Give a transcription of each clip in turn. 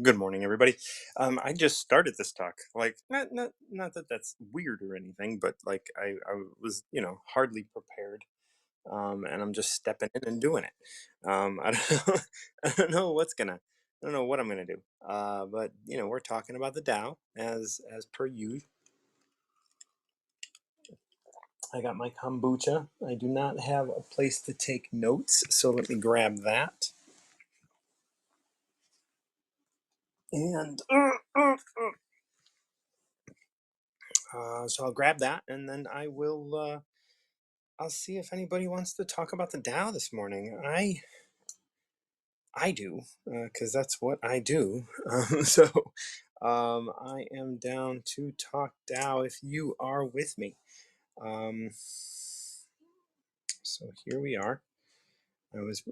Good morning, everybody. I just started this talk. Like, not that that's weird or anything, but like I was, hardly prepared. And I'm just stepping in and doing it. I don't know, I don't know what's gonna, I don't know what I'm gonna do. But we're talking about the Tao as per usual. I got my kombucha. I do not have a place to take notes, so let me grab that. And so I'll grab that, and then I will. I'll see if anybody wants to talk about the Dow this morning. I do, because that's what I do. I am down to talk Dow if you are with me. So here we are. I was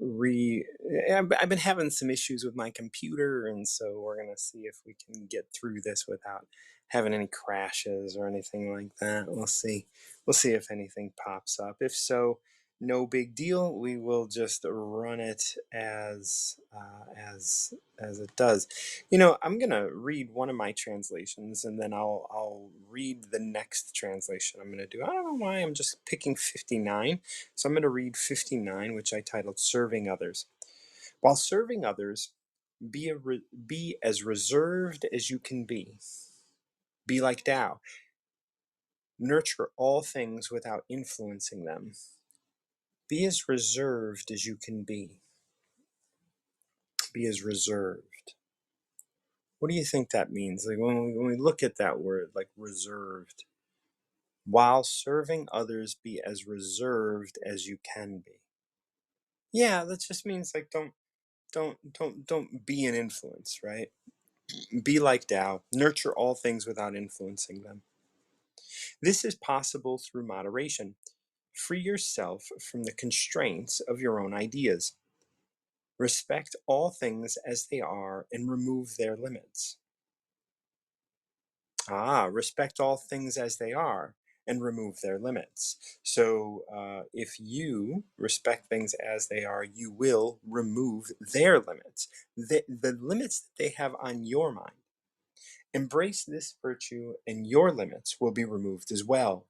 I've been having some issues with my computer, and so we're gonna see if we can get through this without having any crashes or anything like that. We'll see. We'll see if anything pops up. If so, no big deal. We will just run it as it does. I'm gonna read one of my translations, and then I'll read the next translation I'm gonna do. I don't know why I'm just picking 59. So I'm going to read 59, which I titled Serving Others. While serving others, be as reserved as you can be. Be like Tao. Nurture all things without influencing them. Be as reserved as you can be. Be as reserved. What do you think that means? Like when we look at that word, like reserved. While serving others, be as reserved as you can be. Yeah, that just means like don't be an influence, right? Be like Tao, nurture all things without influencing them. This is possible through moderation. Free yourself from the constraints of your own ideas. Respect all things as they are and remove their limits. Respect all things as they are and remove their limits. So if you respect things as they are, you will remove their limits, the limits that they have on your mind. Embrace this virtue, and your limits will be removed as well.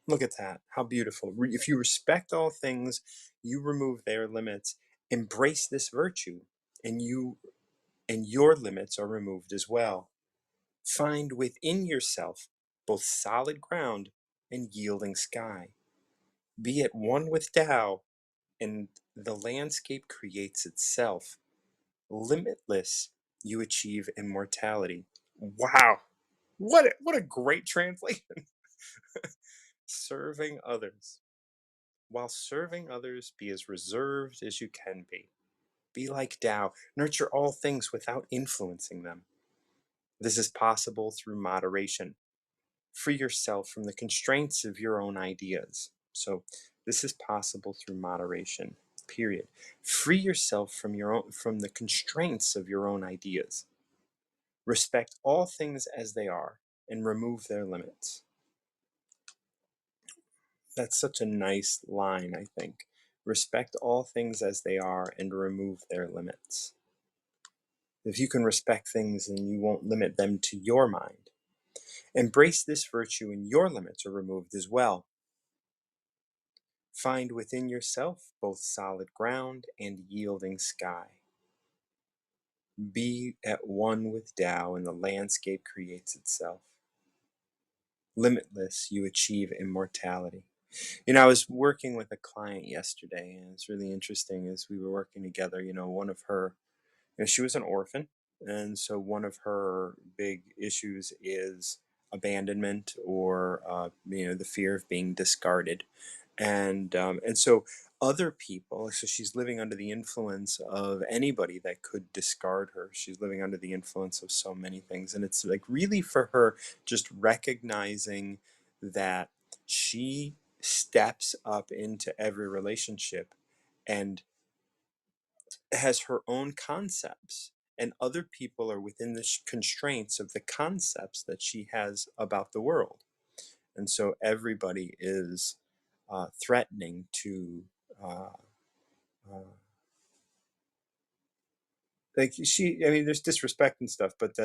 Look at that. How beautiful. If you respect all things, you remove their limits. Embrace this virtue, and your limits are removed as well. Find within yourself both solid ground and yielding sky. Be at one with Tao, and the landscape creates itself. Limitless, you achieve immortality. Wow. What a great translation. Serving others. While serving others, be as reserved as you can be. Be like Tao. Nurture all things without influencing them. This is possible through moderation. Free yourself from the constraints of your own ideas. So this is possible through moderation. Period. Free yourself from the constraints of your own ideas. Respect all things as they are and remove their limits. That's such a nice line, I think. Respect all things as they are and remove their limits. If you can respect things, then you won't limit them to your mind. Embrace this virtue, and your limits are removed as well. Find within yourself both solid ground and yielding sky. Be at one with Tao, and the landscape creates itself. Limitless, you achieve immortality. I was working with a client yesterday, and it's really interesting as we were working together. One of her, she was an orphan, and so one of her big issues is abandonment or the fear of being discarded, and so other people. So she's living under the influence of anybody that could discard her. She's living under the influence of so many things, and it's like really for her just recognizing that she steps up into every relationship and has her own concepts, and other people are within the constraints of the concepts that she has about the world. And so everybody is threatening to uh, uh, Like I mean, there's disrespect and stuff, but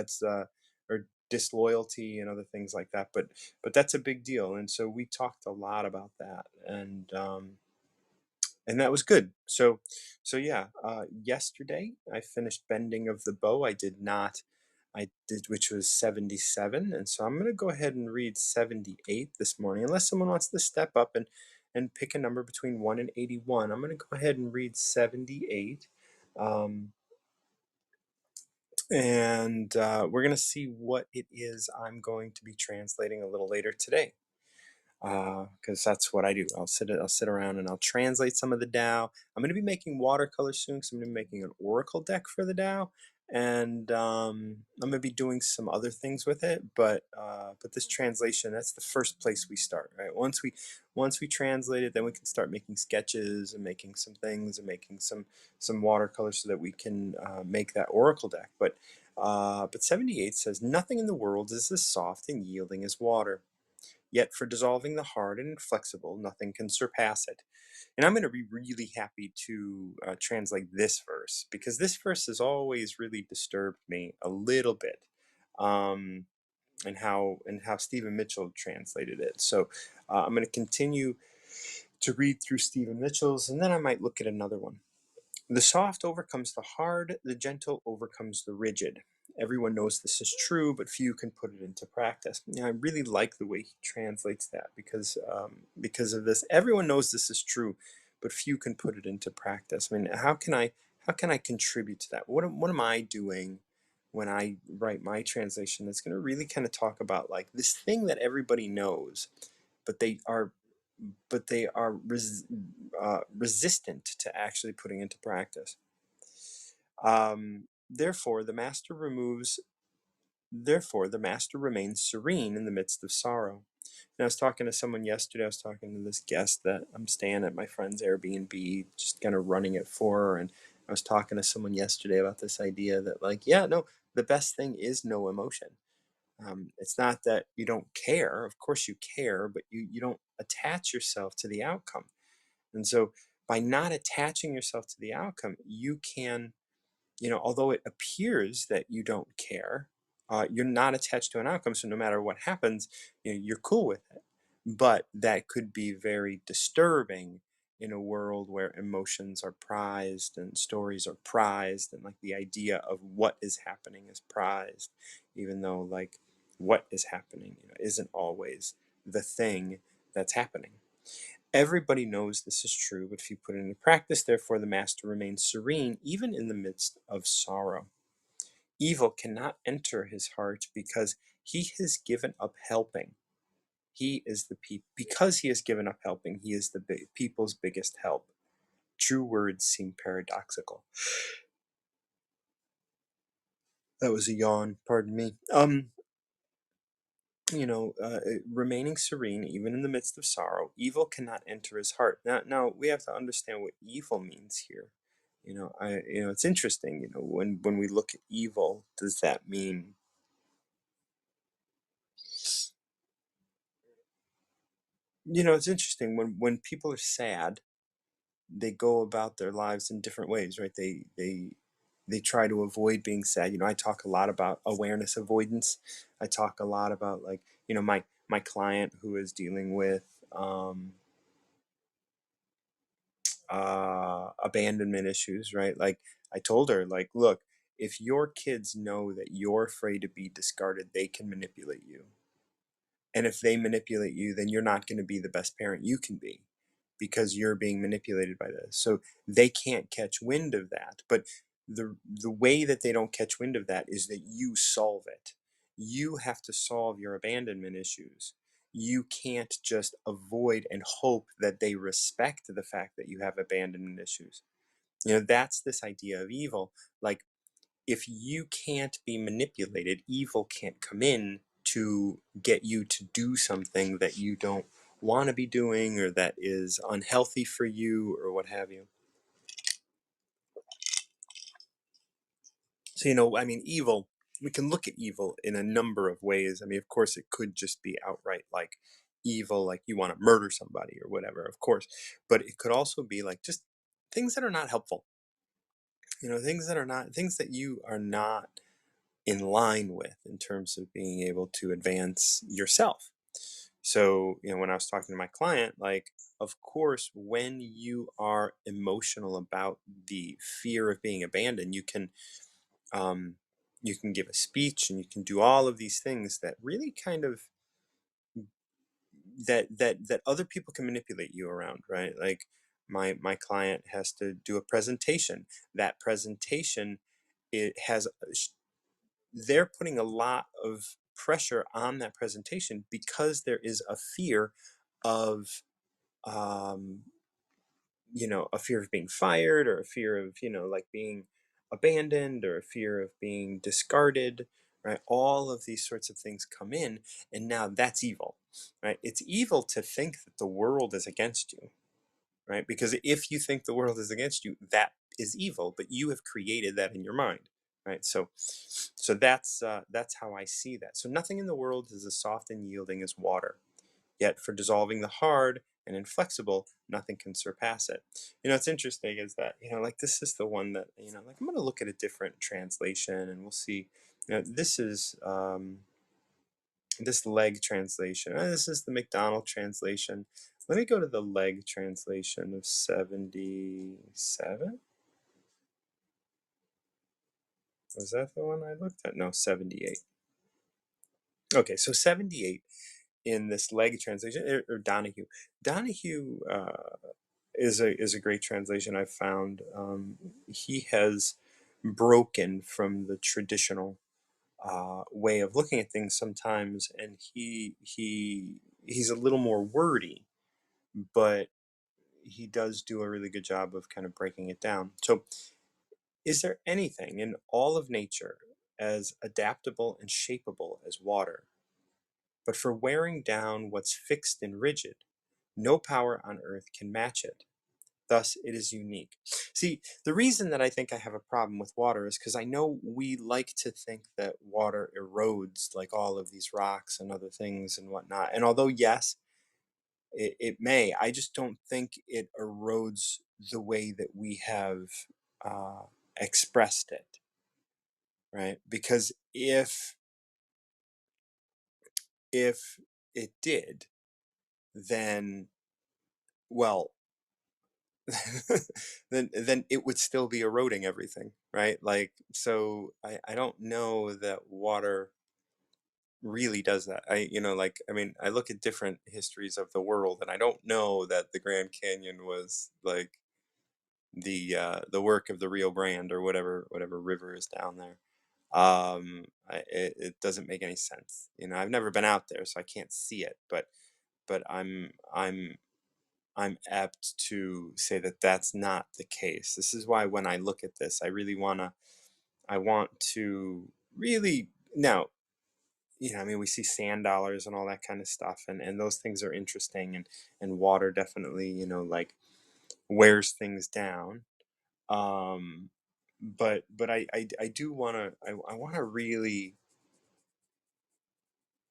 or disloyalty and other things like that. But that's a big deal. And so we talked a lot about that, and that was good. So yeah, yesterday I finished bending of the bow. I did, which was 77, and so I'm gonna go ahead and read 78 this morning, unless someone wants to step up and pick a number between 1 and 81. I'm gonna go ahead and read 78. Um, and we're going to see what it is I'm going to be translating a little later today, because that's what I do. I'll sit around and I'll translate some of the Tao. I'm going to be making watercolor soon, so I'm going to be making an oracle deck for the Tao, and I'm going to be doing some other things with it. But this translation, that's the first place we start, right? Once we translate it, then we can start making sketches and making some things and making some watercolor so that we can make that oracle deck. But 78 says, "Nothing in the world is as soft and yielding as water. Yet for dissolving the hard and inflexible, nothing can surpass it." And I'm going to be really happy to translate this verse, because this verse has always really disturbed me a little bit, um, and how Stephen Mitchell translated it. So I'm going to continue to read through Stephen Mitchell's, and then I might look at another one. "The soft overcomes the hard, the gentle overcomes the rigid. Everyone knows this is true, but few can put it into practice." I really like the way he translates that, because of this. Everyone knows this is true, but few can put it into practice. I mean, how can I contribute to that? What am I doing when I write my translation that's going to really kind of talk about like this thing that everybody knows, but resistant to actually putting into practice. Therefore, the master remains serene in the midst of sorrow. And I was talking to someone yesterday. I was talking to this guest that I'm staying at my friend's Airbnb, just kind of running it for her. And I was talking to someone yesterday about this idea that, like, yeah, no, the best thing is no emotion. It's not that you don't care. Of course you care, but you don't attach yourself to the outcome. And so by not attaching yourself to the outcome, you can, although it appears that you don't care, you're not attached to an outcome. So no matter what happens, you're cool with it. But that could be very disturbing in a world where emotions are prized and stories are prized, and like the idea of what is happening is prized, even though like what is happening, isn't always the thing that's happening. Everybody knows this is true, but if you put it into practice, therefore the master remains serene even in the midst of sorrow. Evil cannot enter his heart because he has given up helping. Because he has given up helping, he is the people's biggest help. True words seem paradoxical. That was a yawn, pardon me. Remaining serene even in the midst of sorrow, evil cannot enter his heart. Now we have to understand what evil means here. It's interesting. When we look at evil, does that mean? It's interesting when people are sad, they go about their lives in different ways, right? They try to avoid being sad. I talk a lot about awareness avoidance. I talk a lot about, like, my client who is dealing with abandonment issues, right? Like, I told her, like, look, if your kids know that you're afraid to be discarded, they can manipulate you. And if they manipulate you, then you're not going to be the best parent you can be, because you're being manipulated by this. So they can't catch wind of that. But the way that they don't catch wind of that is that you solve it. You have to solve your abandonment issues. You can't just avoid and hope that they respect the fact that you have abandonment issues. That's this idea of evil. Like, if you can't be manipulated, evil can't come in to get you to do something that you don't want to be doing, or that is unhealthy for you, or what have you. So, I mean, evil, we can look at evil in a number of ways. I mean, of course, it could just be outright like evil, like you want to murder somebody or whatever, of course. But it could also be like just things that are not helpful. things that are not things that you are not in line with in terms of being able to advance yourself. So, when I was talking to my client, like, of course, when you are emotional about the fear of being abandoned, um, you can give a speech and you can do all of these things that really kind of that other people can manipulate you around, right? Like my client has to do a presentation. That presentation, it has they're putting a lot of pressure on that presentation because there is a fear of um, a fear of being fired, or a fear of, like, being abandoned, or a fear of being discarded, right? All of these sorts of things come in, and now that's evil, right? It's evil to think that the world is against you, right? Because if you think the world is against you, that is evil, but you have created that in your mind, right? So that's how I see that. So nothing in the world is as soft and yielding as water. Yet for dissolving the hard and inflexible, nothing can surpass it. It's interesting is that, like, this is the one that, like, I'm going to look at a different translation and we'll see. This is this leg translation. This is the McDonald translation. Let me go to the leg translation of 77. Was that the one I looked at? No, 78. Okay, so 78 in this leg translation, or Donahue. Donahue is a great translation I've found. He has broken from the traditional way of looking at things sometimes, and he's a little more wordy, but he does do a really good job of kind of breaking it down. So, is there anything in all of nature as adaptable and shapeable as water? But for wearing down what's fixed and rigid, no power on earth can match it. Thus, it is unique. See, the reason that I think I have a problem with water is because I know we like to think that water erodes like all of these rocks and other things and whatnot. And although, yes, it may, I just don't think it erodes the way that we have uh, expressed it, right? Because if it did, then, well, then it would still be eroding everything, right? Like, so I don't know that water really does that. Like, I mean, I look at different histories of the world, and I don't know that the Grand Canyon was like the work of the Rio Grande, or whatever river is down there. It doesn't make any sense. I've never been out there, so I can't see it, but I'm apt to say that that's not the case. This is why when I look at this, I want to really now, I mean, we see sand dollars and all that kind of stuff, and those things are interesting, and water definitely, like, wears things down. Um, but I do want to, I want to really,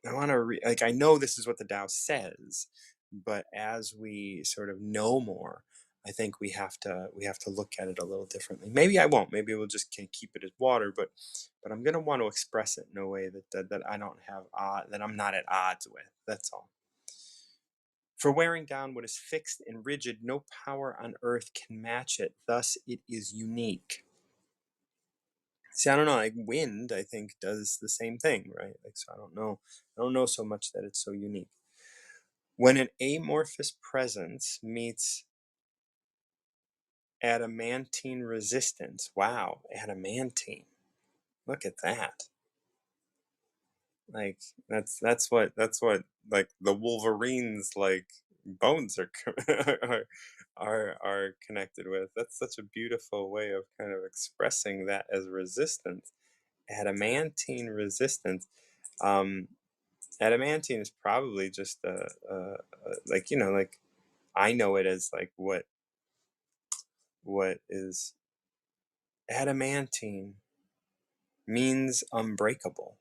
like, I know this is what the Tao says, but as we sort of know more, I think we have to look at it a little differently. Maybe I won't. Maybe we'll just can keep it as water, but I'm gonna want to express it in a way that I don't have that I'm not at odds with. That's all. For wearing down what is fixed and rigid, no power on earth can match it. Thus, it is unique. See, I don't know. Like wind, I think does the same thing, right? Like, so I don't know. I don't know so much that it's so unique. When an amorphous presence meets adamantine resistance, wow, adamantine. Look at that. Like, that's what like the Wolverines, like, bones are are connected with. That's such a beautiful way of kind of expressing that as resistance. Adamantine resistance. Um, Adamantine is probably just like, like, I know it as like what is adamantine means unbreakable.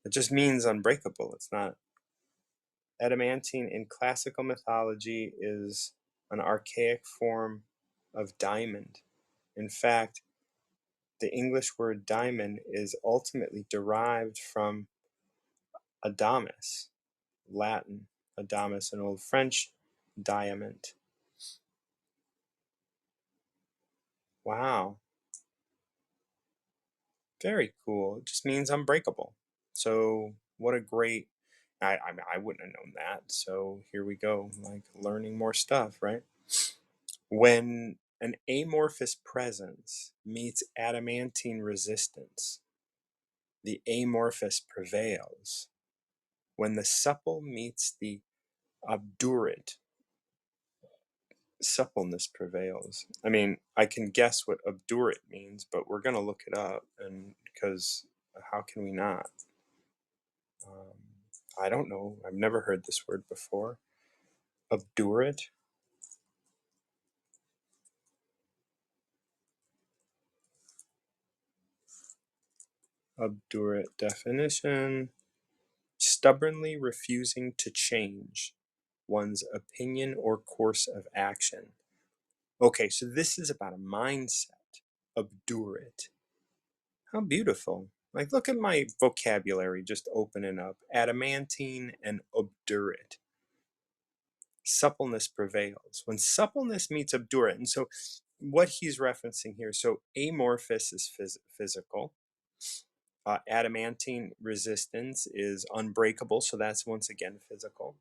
It just means unbreakable. It's not adamantine in classical mythology is an archaic form of diamond. In fact, the English word diamond is ultimately derived from adamas, Latin, adamas, and Old French, diamond. Wow, very cool. It just means unbreakable. So, what a great. I wouldn't have known that. So, here we go, like learning more stuff, right? When an amorphous presence meets adamantine resistance, the amorphous prevails. When the supple meets the obdurate, suppleness prevails. I mean, I can guess what obdurate means, but we're going to look it up, and because how can we not? Um, I don't know. I've never heard this word before. Obdurate. Obdurate definition: stubbornly refusing to change one's opinion or course of action. Okay, so this is about a mindset. Obdurate. How beautiful. Like, look at my vocabulary just opening up. Adamantine and obdurate. Suppleness prevails. When suppleness meets obdurate, and so what he's referencing here, so amorphous is physical. Adamantine resistance is unbreakable, so that's once again physical.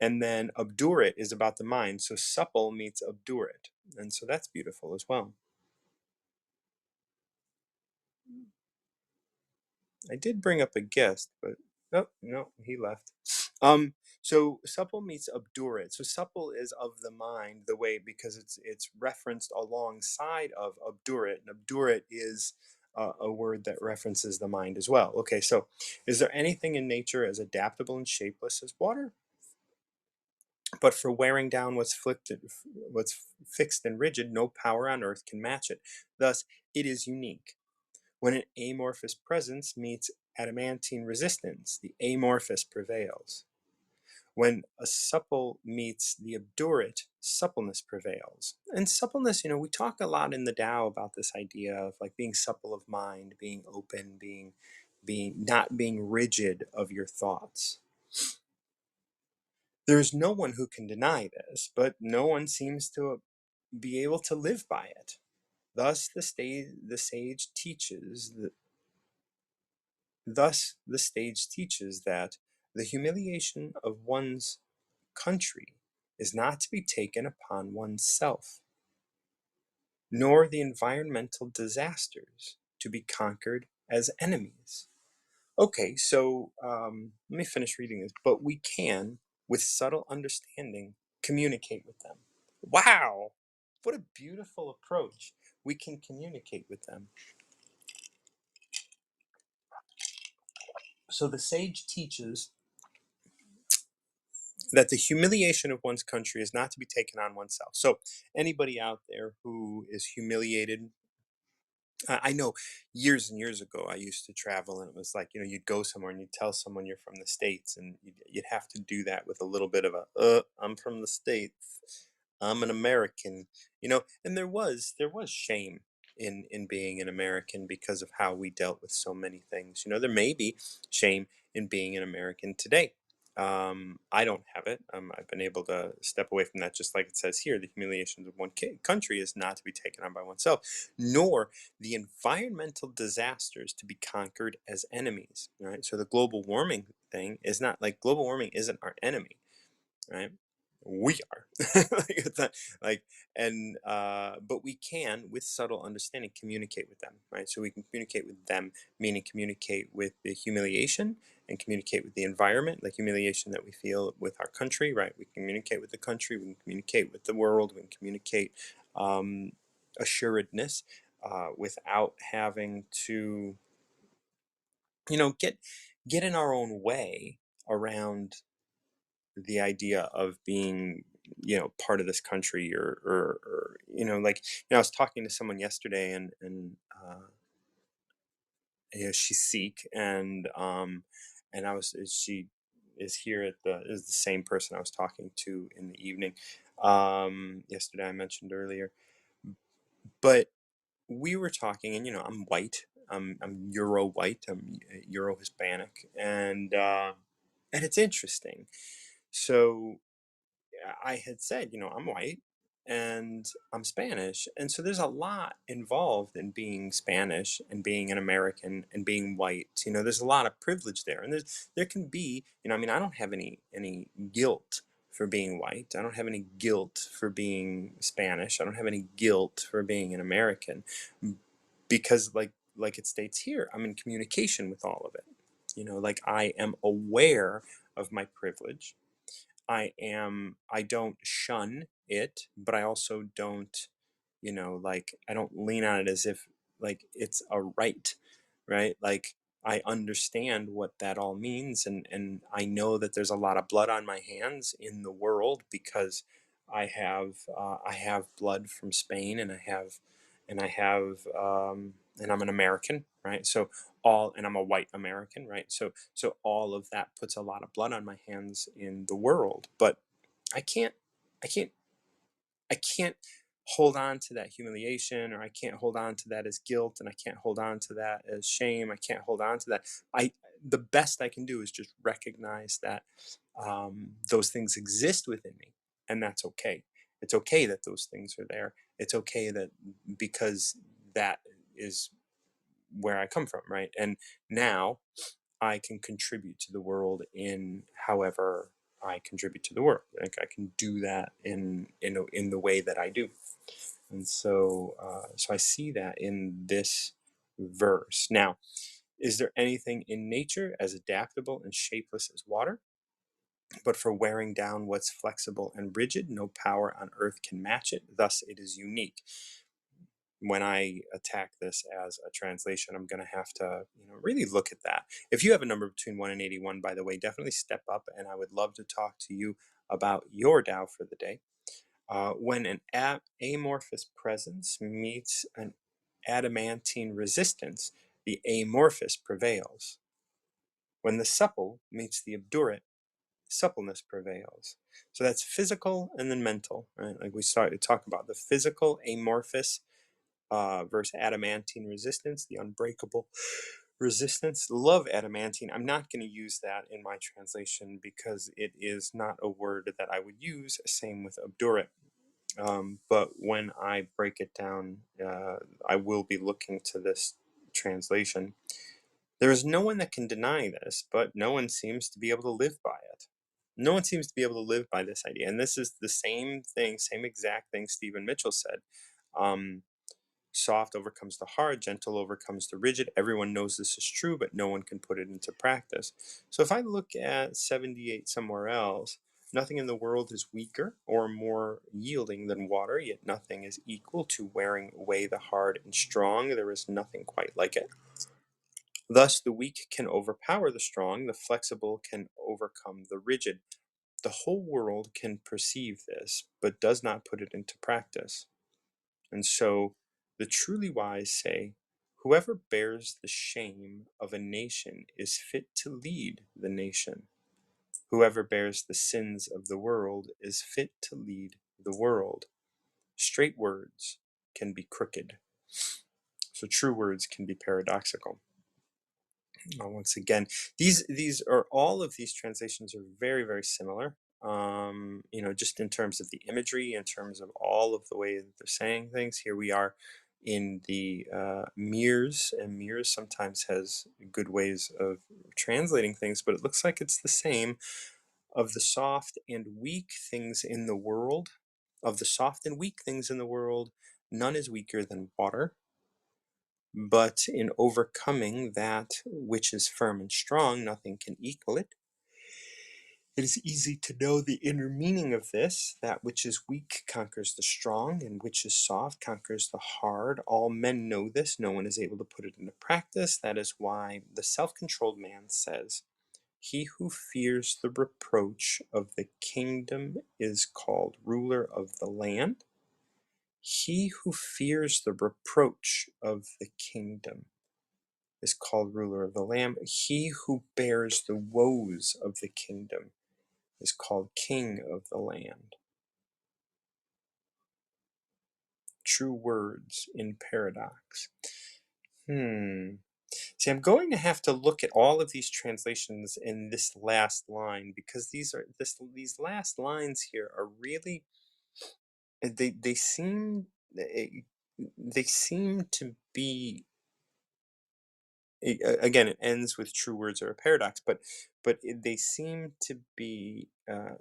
And then obdurate is about the mind, so supple meets obdurate. And so that's beautiful as well. I did bring up a guest, but oh no, he left. So supple meets obdurate. So supple is of the mind, the way, because it's referenced alongside of obdurate, and obdurate is a word that references the mind as well. Okay, so is there anything in nature as adaptable and shapeless as water? But for wearing down what's fixed and rigid, no power on earth can match it. Thus, it is unique. When an amorphous presence meets adamantine resistance, the amorphous prevails. When a supple meets the obdurate, suppleness prevails. And suppleness, we talk a lot in the Tao about this idea of like being supple of mind, being open, being not being rigid of your thoughts. There is no one who can deny this, but no one seems to be able to live by it. Thus, the sage teaches Thus, the stage teaches that the humiliation of one's country is not to be taken upon oneself, nor the environmental disasters to be conquered as enemies. Okay, so let me finish reading this. But we can, with subtle understanding, communicate with them. Wow! What a beautiful approach. We can communicate with them. So the sage teaches that the humiliation of one's country is not to be taken on oneself. So, anybody out there who is humiliated, I know years and years ago, I used to travel, and it was like, you'd go somewhere and you'd tell someone you're from the States, and you'd have to do that with a little bit of I'm from the States. I'm an American, and there was shame in being an American because of how we dealt with so many things. There may be shame in being an American today. I don't have it. I've been able to step away from that, just like it says here. The humiliations of one country is not to be taken on by oneself, nor the environmental disasters to be conquered as enemies. Right. So the global warming thing is not like global warming isn't our enemy, right? We are. Like, it's not like, and but we can, with subtle understanding, communicate with them, right? So we can communicate with them, meaning communicate with the humiliation and communicate with the environment, the humiliation that we feel with our country, right? We communicate with the country, we can communicate with the world, we can communicate um, assuredness without having to, get in our own way around the idea of being part of this country, or like, I was talking to someone yesterday, and she's Sikh, and she is here is the same person I was talking to in the evening, Yesterday I mentioned earlier. But we were talking, and I'm white. I'm Euro white. I'm Euro Hispanic, and it's interesting. So I had said, I'm white and I'm Spanish. And so there's a lot involved in being Spanish and being an American and being white. There's a lot of privilege there. And there can be, I mean, I don't have any guilt for being white. I don't have any guilt for being Spanish. I don't have any guilt for being an American because like it states here, I'm in communication with all of it. Like I am aware of my privilege. I don't shun it, but I also don't, like I don't lean on it as if like it's a right, right? Like I understand what that all means, and I know that there's a lot of blood on my hands in the world because I have blood from Spain, and I'm an American, right? So and I'm a white American, right? So all of that puts a lot of blood on my hands in the world, but I can't I can't I can't hold on to that humiliation, or I can't hold on to that as guilt, and I can't hold on to that as shame. I can't hold on to that. I The best I can do is just recognize that those things exist within me, and that's okay. It's okay that those things are there. It's okay that because that is where I come from, right? And now I can contribute to the world in however I contribute to the world. Like I can do that in the way that I do, and so I see that in this verse. Now, is there anything in nature as adaptable and shapeless as water? But for wearing down what's flexible and rigid, no power on earth can match it. Thus, it is unique. When I attack this as a translation, I'm going to have to, really look at that. If you have a number between 1 and 81, by the way, definitely step up, and I would love to talk to you about your Tao for the day. When an amorphous presence meets an adamantine resistance, the amorphous prevails. When the supple meets the obdurate, suppleness prevails. So that's physical and then mental, right? Like we started to talk about the physical amorphous versus adamantine resistance, the unbreakable resistance. Love adamantine. I'm not going to use that in my translation because it is not a word that I would use. Same with obdurate. But when I break it down, I will be looking to this translation. There is no one that can deny this, but no one seems to be able to live by it. No one seems to be able to live by this idea. And this is the same thing, same exact thing Stephen Mitchell said. Um, Soft overcomes the hard, gentle overcomes the rigid. Everyone knows this is true, but no one can put it into practice. So if I look at 78 somewhere else, nothing in the world is weaker or more yielding than water, yet nothing is equal to wearing away the hard and strong. There is nothing quite like it. Thus, the weak can overpower the strong, the flexible can overcome the rigid. The whole world can perceive this, but does not put it into practice. And so the truly wise say, whoever bears the shame of a nation is fit to lead the nation. Whoever bears the sins of the world is fit to lead the world. Straight words can be crooked, so true words can be paradoxical. Once again, these are all of these translations are very very similar. Just in terms of the imagery, in terms of all of the way that they're saying things. Here we are in the mirrors, and mirrors sometimes has good ways of translating things, but it looks like it's the same. Of the soft and weak things in the world, of the soft and weak things in the world, none is weaker than water. But in overcoming that which is firm and strong, nothing can equal it. It is easy to know the inner meaning of this. That which is weak conquers the strong, and which is soft conquers the hard. All men know this. No one is able to put it into practice. That is why the self-controlled man says, he who fears the reproach of the kingdom is called ruler of the land. He who fears the reproach of the kingdom is called ruler of the land. He who bears the woes of the kingdom is called king of the land. true words in paradox. Hmm. See, I'm going to have to look at all of these translations in this last line because these last lines here are really they seem eh, they seem to be again, it ends with true words are a paradox, but they seem to be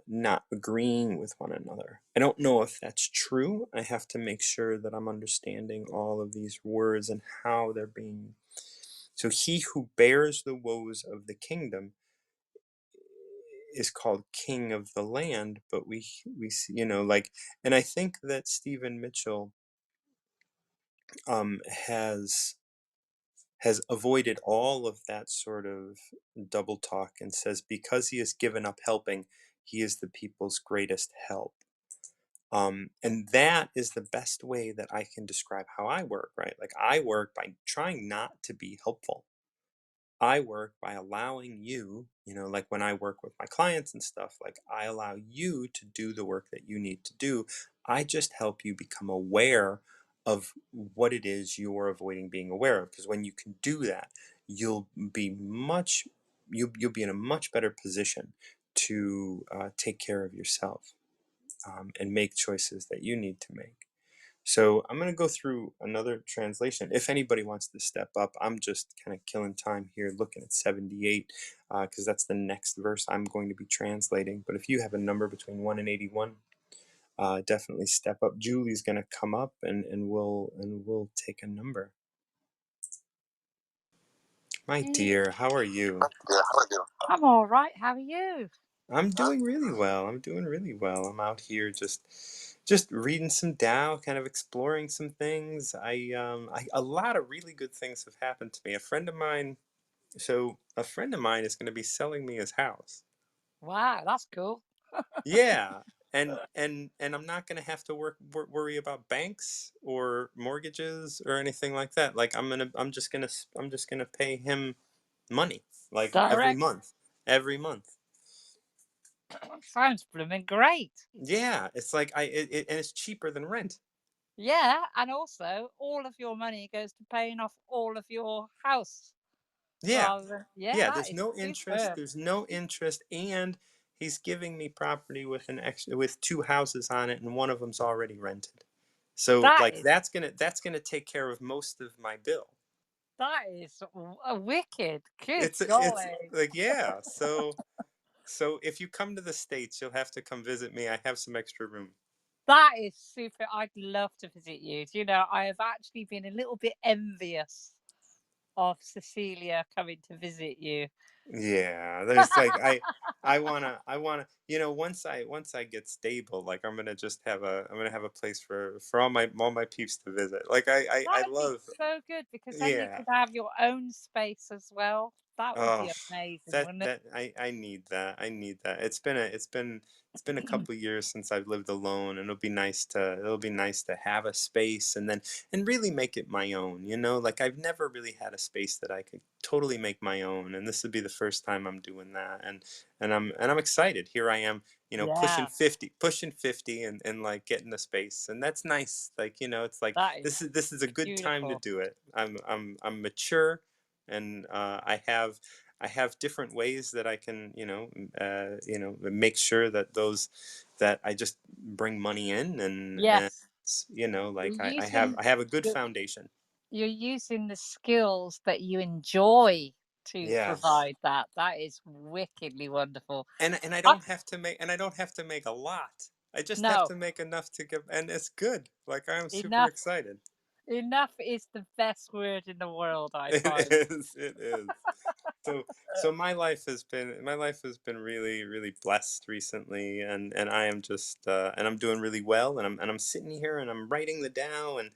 not agreeing with one another. I don't know if that's true. I have to make sure that I'm understanding all of these words and how they're being. So he who bears the woes of the kingdom is called king of the land, but we see, like, and I think that Stephen Mitchell has avoided all of that sort of double talk and says because he has given up helping, he is the people's greatest help. And that is the best way that I can describe how I work, right? Like I work by trying not to be helpful. I work by allowing you, like when I work with my clients and stuff, like I allow you to do the work that you need to do. I just help you become aware of what it is you're avoiding being aware of. Because when you can do that, you'll be much, you'll be in a much better position to take care of yourself and make choices that you need to make. So I'm going to go through another translation. If anybody wants to step up, I'm just kind of killing time here looking at 78 because that's the next verse I'm going to be translating. But if you have a number between 1 and 81, definitely step up. Julie's going to come up and we'll take a number. My Hey, dear, how are you? yeah, how are you? I'm all right. How are you? I'm doing really well. I'm doing really well. I'm out here just reading some Tao, kind of exploring some things. A lot of really good things have happened to me. A friend of mine is going to be selling me his house. Wow, that's cool. Yeah, and I'm not going to have to worry about banks or mortgages or anything like that. Like I'm just gonna pay him money like every Direct. month, every month. Sounds blooming great. Yeah, it's like and it's cheaper than rent. Yeah, and also all of your money goes to paying off all of your house. Yeah. Rather than, yeah, Yeah, that there's is no interest, superb. there's no interest, and he's giving me property with an extra with two houses on it, and one of them's already rented. So, That like, is that's gonna take care of most of my bill. a wicked. Good It's golly. like, yeah, so if you come to the States, you'll have to come visit me. I have some extra room. That is super. I'd love to visit you. Do you know, I have actually been a little bit envious of Cecilia coming to visit you. Yeah, there's like I wanna once I get stable, like I'm gonna have a place for all my peeps to visit. Like That I would be love. so good because then you Yeah. could have your own space as well. That would Oh, be amazing, that wouldn't it? that I need that. I need that. It's been a couple years since I've lived alone, and it'll be nice to have a space and really make it my own, Like I've never really had a space that I could totally make my own, and this would be the first time I'm doing that. And I'm excited. Here I am, Yeah, pushing 50 and like getting a space. And that's nice. Like, it's like that is this is a good time to beautiful. do it. I'm mature and I have different ways that I can make sure that those that I just bring money in and Yes, you're like I have using I have a good you're, foundation. you're using the skills that you enjoy to Yes. provide that. That is wickedly wonderful. And I I, don't have to make a lot. I just have no, to make enough to give, and it's good. Like I'm super enough. excited. Enough is the best word in the world, I It find. is. It is. So my life has been really really blessed recently, and I am just and I'm doing really well, and I'm sitting here and I'm writing the Tao, and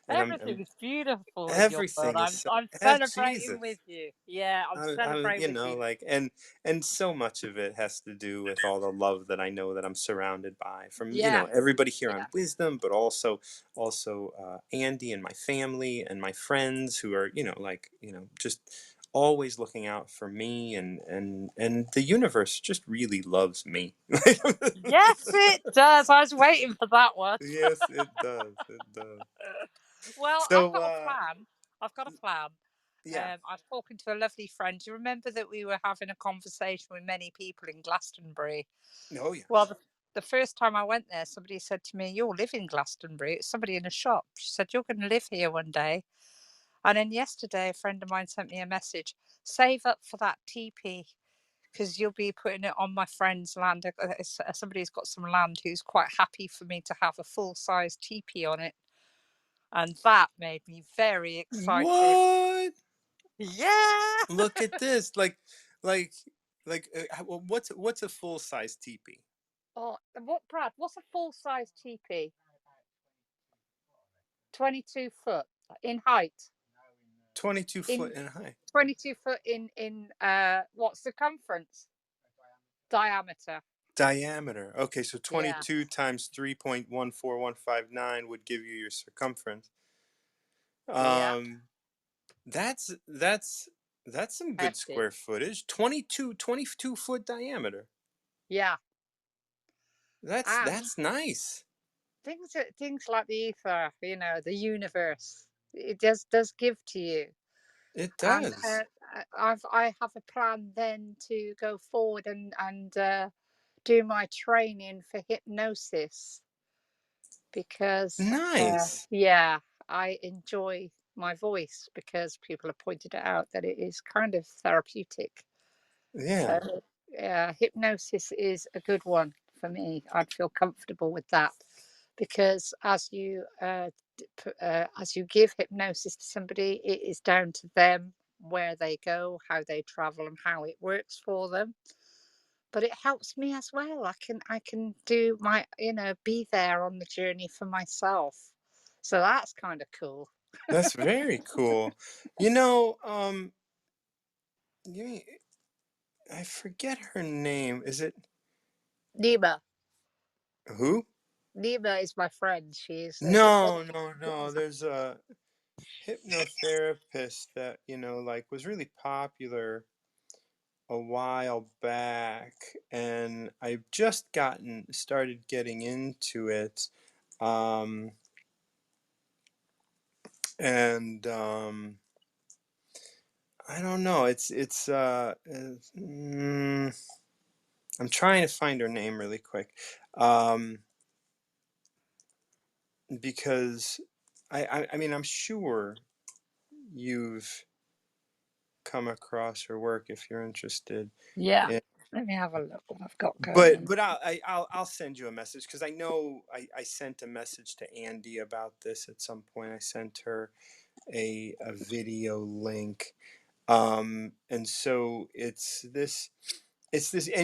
Everything is beautiful in your world. everything is so I'm celebrating Jesus. with you. Yeah, I'm celebrating with you. Like, and so much of it has to do with all the love that I know that I'm surrounded by from Yeah, everybody here on yeah, Wisdom, but also Andy and my family and my friends who are like just always looking out for me, and the universe just really loves me. Yes, it does. I was waiting for that one. Yes, it does. It does. Well, I've So, got a plan. I've got a plan. yeah. I was talking to a lovely friend. Do you remember that we were having a conversation with many people in Glastonbury? Oh, yeah. Well, the first time I went there, somebody said to me, "You'll live in Glastonbury." It's somebody in a shop. She said, "You're going to live here one day." And then yesterday, a friend of mine sent me a message: "Save up for that teepee because you'll be putting it on my friend's land." Somebody's got some land who's quite happy for me to have a full size teepee on it, and that made me very excited. What? Yeah. Look at this. Like, what's a full size teepee? Oh, what, Brad? What's a full size teepee? 22 foot in height. 22 foot In in height. 22 foot in what circumference? Diameter. Diameter. Okay, so Yeah. 22 times 3.14159 would give you your circumference. Yeah. Um, that's some good Hefty. square footage. 22 foot diameter. Yeah. And That's nice. things like the ether, the universe, it does give to you. It And does. I have a plan then to go forward and do my training for hypnosis because Nice. yeah, I enjoy my voice because people have pointed it out that it is kind of therapeutic. Yeah. So yeah, hypnosis is a good one for me. I'd feel comfortable with that because as you give hypnosis to somebody, it is down to them where they go, how they travel, and how it works for them. But it helps me as well. I can do my be there on the journey for myself. So that's kind of cool. That's very cool. You know, you I forget her name. Is it Nima. who? Nima is my friend. She's a No, hypnotherapist. no, no. There's a hypnotherapist that, like was really popular a while back, and I've just gotten started getting into it. Um, and I don't know. I'm trying to find her name really quick. Um, because I mean, I'm sure you've come across her work if you're interested. Yeah. in, Let me have a look what I've got going but on. but I'll send you a message because I know I sent a message to Andy about this at some point. I sent her a video link. And so it's this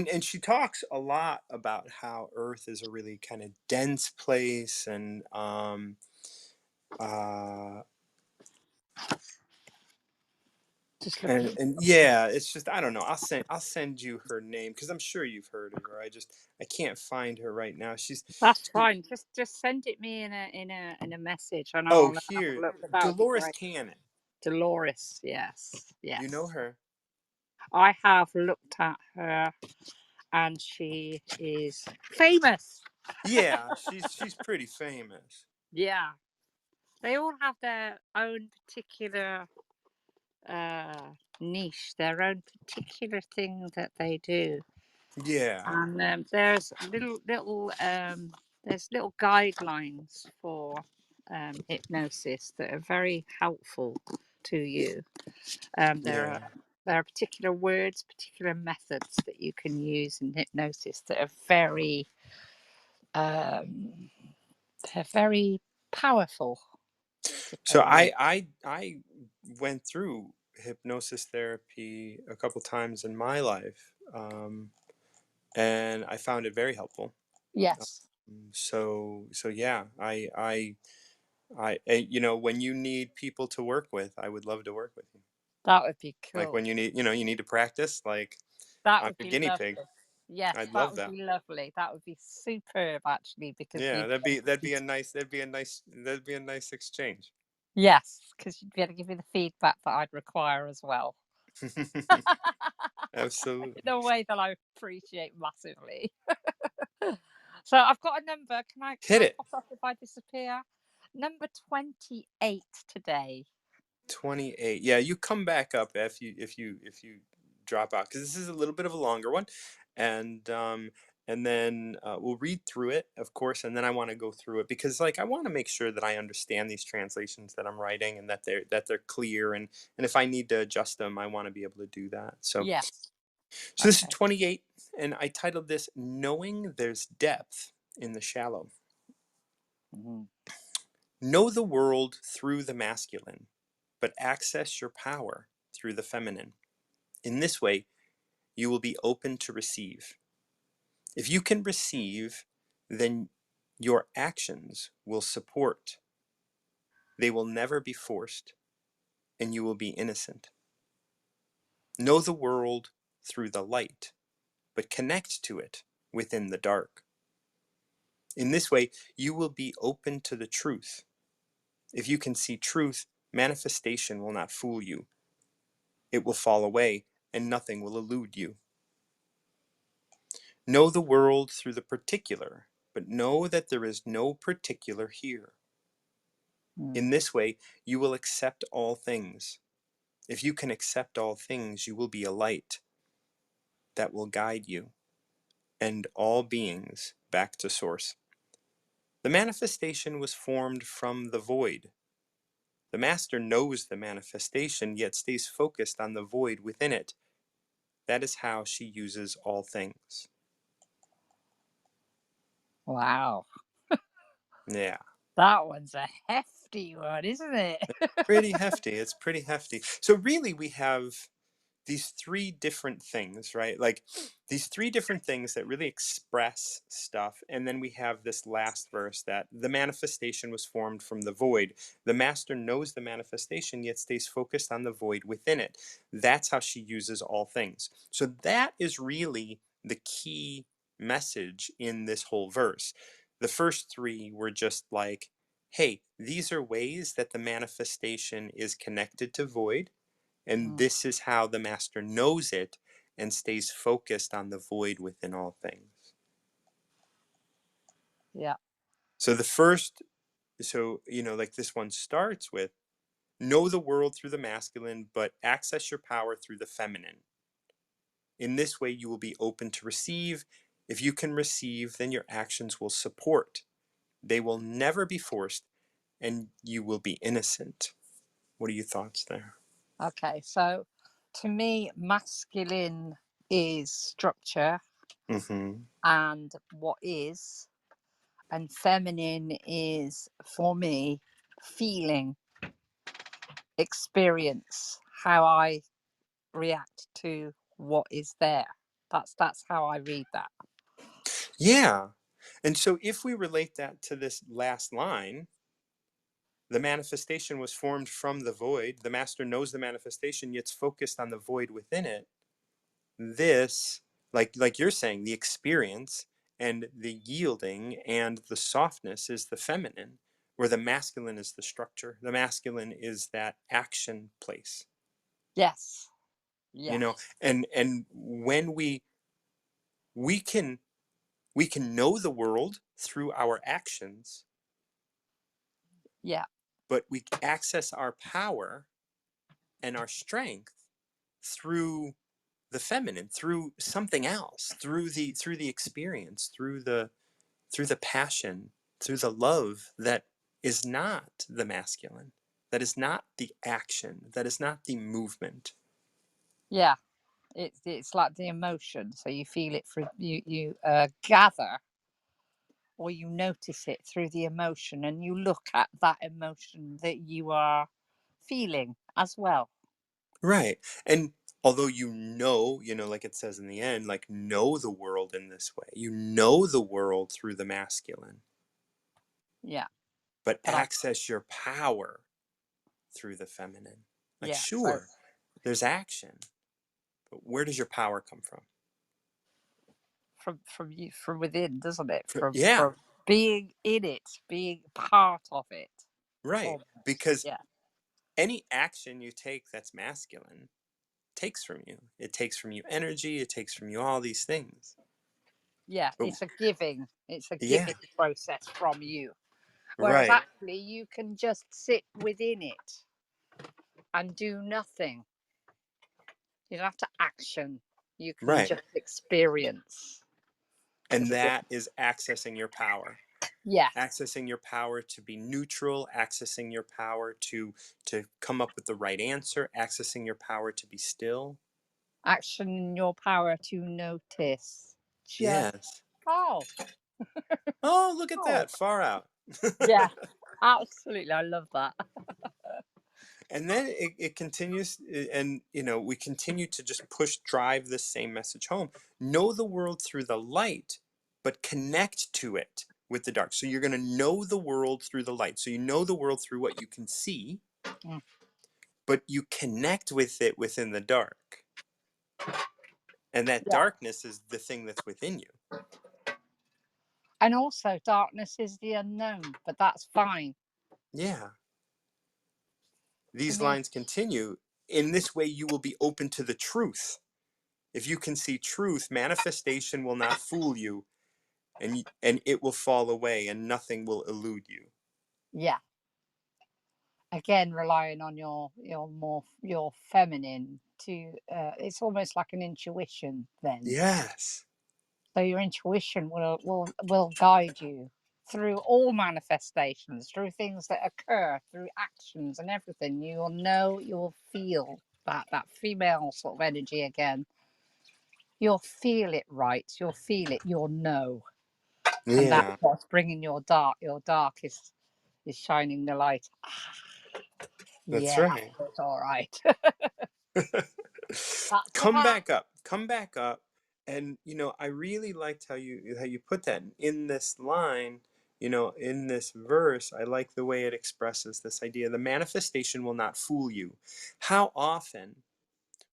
and she talks a lot about how Earth is a really kind of dense place, uh Just and looking. and yeah, it's just I don't know. I'll send you her name because I'm sure you've heard of her. I can't find her right now. That's She fine. Just send it me in a message and Oh, I'll have a here, look. That would be Dolores great. Cannon. Dolores, yes, You know yes. her? I have looked at her and she is famous. Yeah, she's pretty famous. Yeah. They all have their own particular niche, their own particular thing that they do. Yeah, And there's little guidelines for hypnosis that are very helpful to you. There are yeah. particular words, particular methods that you can use in hypnosis that are um, they're very powerful, to So say the least. I went through hypnosis therapy a couple times in my life, and I found it very helpful. Yes, So yeah, when you need people to work with, I would love to work with you. that would be Like cool. when you need to practice, like That I'm would your be guinea pig. lovely. Yes, I'd that love would that. be lovely. That would be superb, actually, because Yeah, we'd that'd be a nice exchange. yes, because you'd be able to give me the feedback that I'd require as well. Absolutely. In a way that I appreciate massively. So I've got a number. Can Hit I it. pop up if I disappear? Number 28 today. 28. Yeah, you come back up if you drop out, because this is a little bit of a longer one, and then we'll read through it, of course, and then I want to go through it because, like, I want to make sure that I understand these translations that I'm writing and that they're clear, and if I need to adjust them, I want to be able to do that. Yes. So this is Okay. 28, and I titled this "Knowing There's Depth in the Shallow." Mhm. Know the world through the masculine, but access your power through the feminine. In this way, you will be open to receive. If you can receive, then your actions will support. They will never be forced, and you will be innocent. Know the world through the light, but connect to it within the dark. In this way, you will be open to the truth. If you can see truth, manifestation will not fool you. It will fall away, and nothing will elude you. Know the world through the particular, but know that there is no particular here. Mm. In this way, you will accept all things. If you can accept all things, you will be a light that will guide you and all beings back to source. The manifestation was formed from the void. The master knows the manifestation, yet stays focused on the void within it. That is how she uses all things. Wow. Yeah. That one's a hefty one, isn't it? Pretty hefty. It's pretty hefty. So really we have these three different things, right? Like these three different things that really express stuff. And then we have this last verse that the manifestation was formed from the void. The master knows the manifestation, yet stays focused on the void within it. That's how she uses all things. So that is really the key message in this whole verse. The first three were just like, hey, these are ways that the manifestation is connected to void, and Mm. this is how the master knows it and stays focused on the void within all things. Yeah. So the first, like this one starts with know the world through the masculine, but access your power through the feminine. In this way, you will be open to receive. If you can receive, then your actions will support. They will never be forced, and you will be innocent. What are your thoughts there? Okay. So to me, masculine is structure Mm-hmm. and what is, and feminine is for me feeling, experience, how I react to what is there. That's how I read that. Yeah. And so if we relate that to this last line, the manifestation was formed from the void. The master knows the manifestation, yet's focused on the void within it. This, like you're saying, the experience and the yielding and the softness is the feminine, where the masculine is the structure. The masculine is that action place. Yes. You Yeah. know, and when we can we can know the world through our actions, Yeah. but we access our power and our strength through the feminine, through something else, through the experience, through the passion, through the love that is not the masculine, that is not the action, that is not the movement. Yeah. It's like the emotion. So you feel it through you gather or you notice it through the emotion and you look at that emotion that you are feeling as well. Right. And although like it says in the end, like know the world in this way, you know the world through the masculine, Yeah. but But I access your power through the feminine. Like, yeah. So sure, there's action, but where does your power come from? from you from within, doesn't it? Yeah, From being in it, being part of it. right. Almost. Because Yeah. any action you take that's masculine takes from you. It takes from you energy, it takes from you all these things. Yeah, But it's a yeah, giving process from you. Whereas right, actually you can just sit within it and do nothing. You don't have to action. You can right. just experience. And It's a that is accessing your power. yeah, Accessing your power to be neutral, accessing your power to come up with the right answer, accessing your power to be still. action in your power to notice. Just Yes. oh, Oh, look at oh, that. Far out. yeah, absolutely. I love that. And then it continues, and we continue to just drive this same message home. Know the world through the light, but connect to it with the dark. So you're going to know the world through the light. So you know the world through what you can see, Mm, but you connect with it within the dark. And that yeah, darkness is the thing that's within you. and also darkness is the unknown, but that's fine Yeah. to These me. lines continue. In this way, you will be open to the truth. If you can see truth, manifestation will not fool you, and it will fall away, and nothing will elude you. Yeah, again, relying on your feminine to. It's almost like an intuition then. Yes. So your intuition will guide you through all manifestations, through things that occur, through actions and everything. You will know, you will feel that female sort of energy again. You'll feel it right. You'll feel it. You'll know, and that's Yeah. what's bringing your dark. Your dark is shining the light. That's Yeah, right. it's all right. That's the Come path. back up. Come back up. And I really liked how you put that in this line. In this verse, I like the way it expresses this idea. The manifestation will not fool you. How often,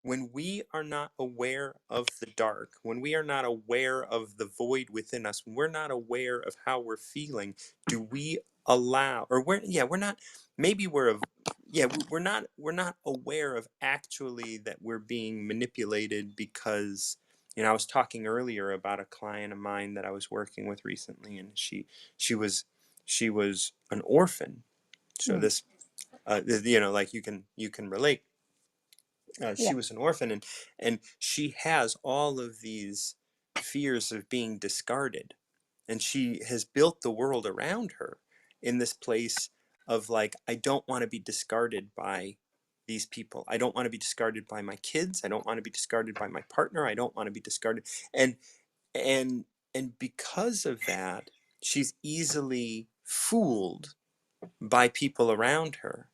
when we are not aware of the dark, when we are not aware of the void within us, when we're not aware of how we're feeling, do we allow, or we're not, maybe we're of, yeah, we're not aware of actually that we're being manipulated because, I was talking earlier about a client of mine that I was working with recently, and she was she was an orphan. So Mm, this, like you can relate. yeah. She was an orphan, and she has all of these fears of being discarded, and she has built the world around her in this place of, like, I don't want to be discarded by these people. I don't want to be discarded by my kids. I don't want to be discarded by my partner. I don't want to be discarded. And and and because of that, she's easily fooled by people around her,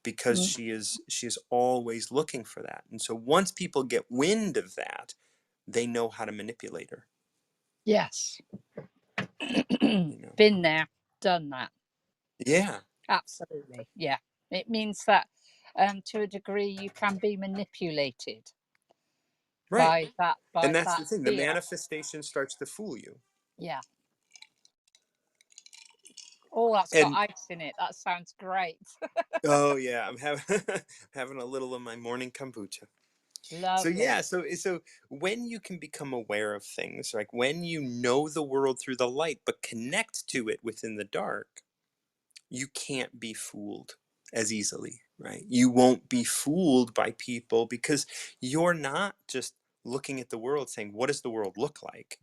because Mm, she is always looking for that. And so once people get wind of that, they know how to manipulate her. yes. you know Been there, done that. yeah, Absolutely. Yeah. It means that to a degree you can be manipulated right. And by that's that the thing, the fear. manifestation starts to fool you. Yeah. Oh, that's got And ice in it. That sounds great. oh yeah, I'm having having a little of my morning kombucha. So Lovely. yeah, so when you can become aware of things, like when you know the world through the light but connect to it within the dark, you can't be fooled as easily, right? You won't be fooled by people, because you're not just looking at the world saying, what does the world look like?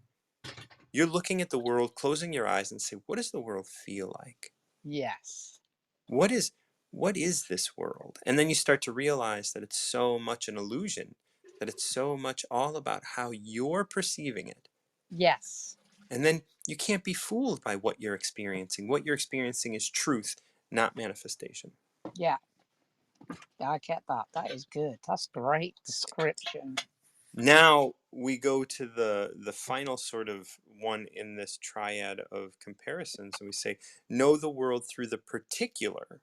You're looking at the world, closing your eyes and say, what does the world feel like? Yes. What is what is this world? And then you start to realize that it's so much an illusion, that it's so much all about how you're perceiving it. Yes. And then you can't be fooled by what you're experiencing. What you're experiencing is truth, not manifestation. Yeah. Yeah, I get that. That is good. That's great description. Now we go to the final sort of one in this triad of comparisons, and we say, know the world through the particular,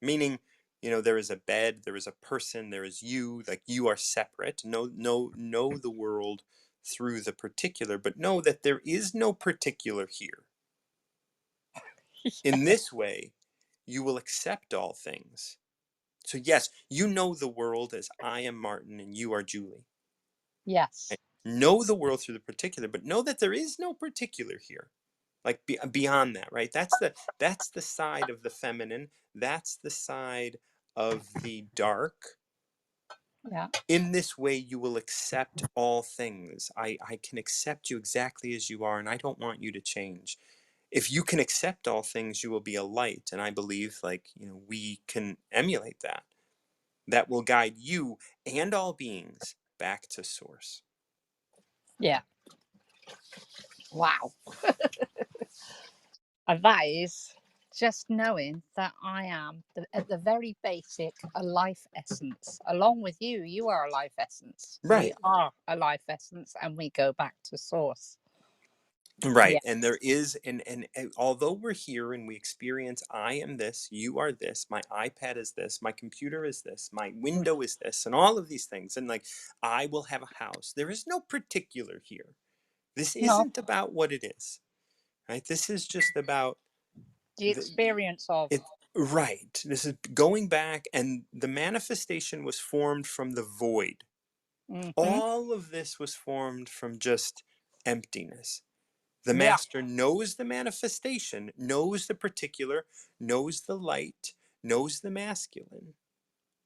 meaning, there is a bed, there is a person, there is you, like you are separate. Know the world through the particular, but know that there is no particular here. In this way, you will accept all things, So yes, you know the world as I am Martin and you are Julie. Yes. Right? Know the world through the particular, but know that there is no particular here. Like beyond that, right? That's the side of the feminine. That's the side of the dark. Yeah. In this way you will accept all things. I can accept you exactly as you are, and I don't want you to change. If you can accept all things, you will be a light, and I believe, like, we can emulate that. That will guide you and all beings back to source. Yeah. Wow. And that is just knowing that I am at the very basic a life essence. Along with you, you are a life essence. We Right. are a life essence, and we go back to source. Right. Yeah. And there is, and although we're here and we experience, I am this, you are this, my iPad is this, my computer is this, my Mm. window is this, and all of these things, and like, I will have a house. There is no particular here. This No, isn't about what it is, right? This is just about the the experience of. it. Right. This is going back, and the manifestation was formed from the void. Hmm. All of this was formed from just emptiness. The Yeah. master knows the manifestation, knows the particular, knows the light, knows the masculine.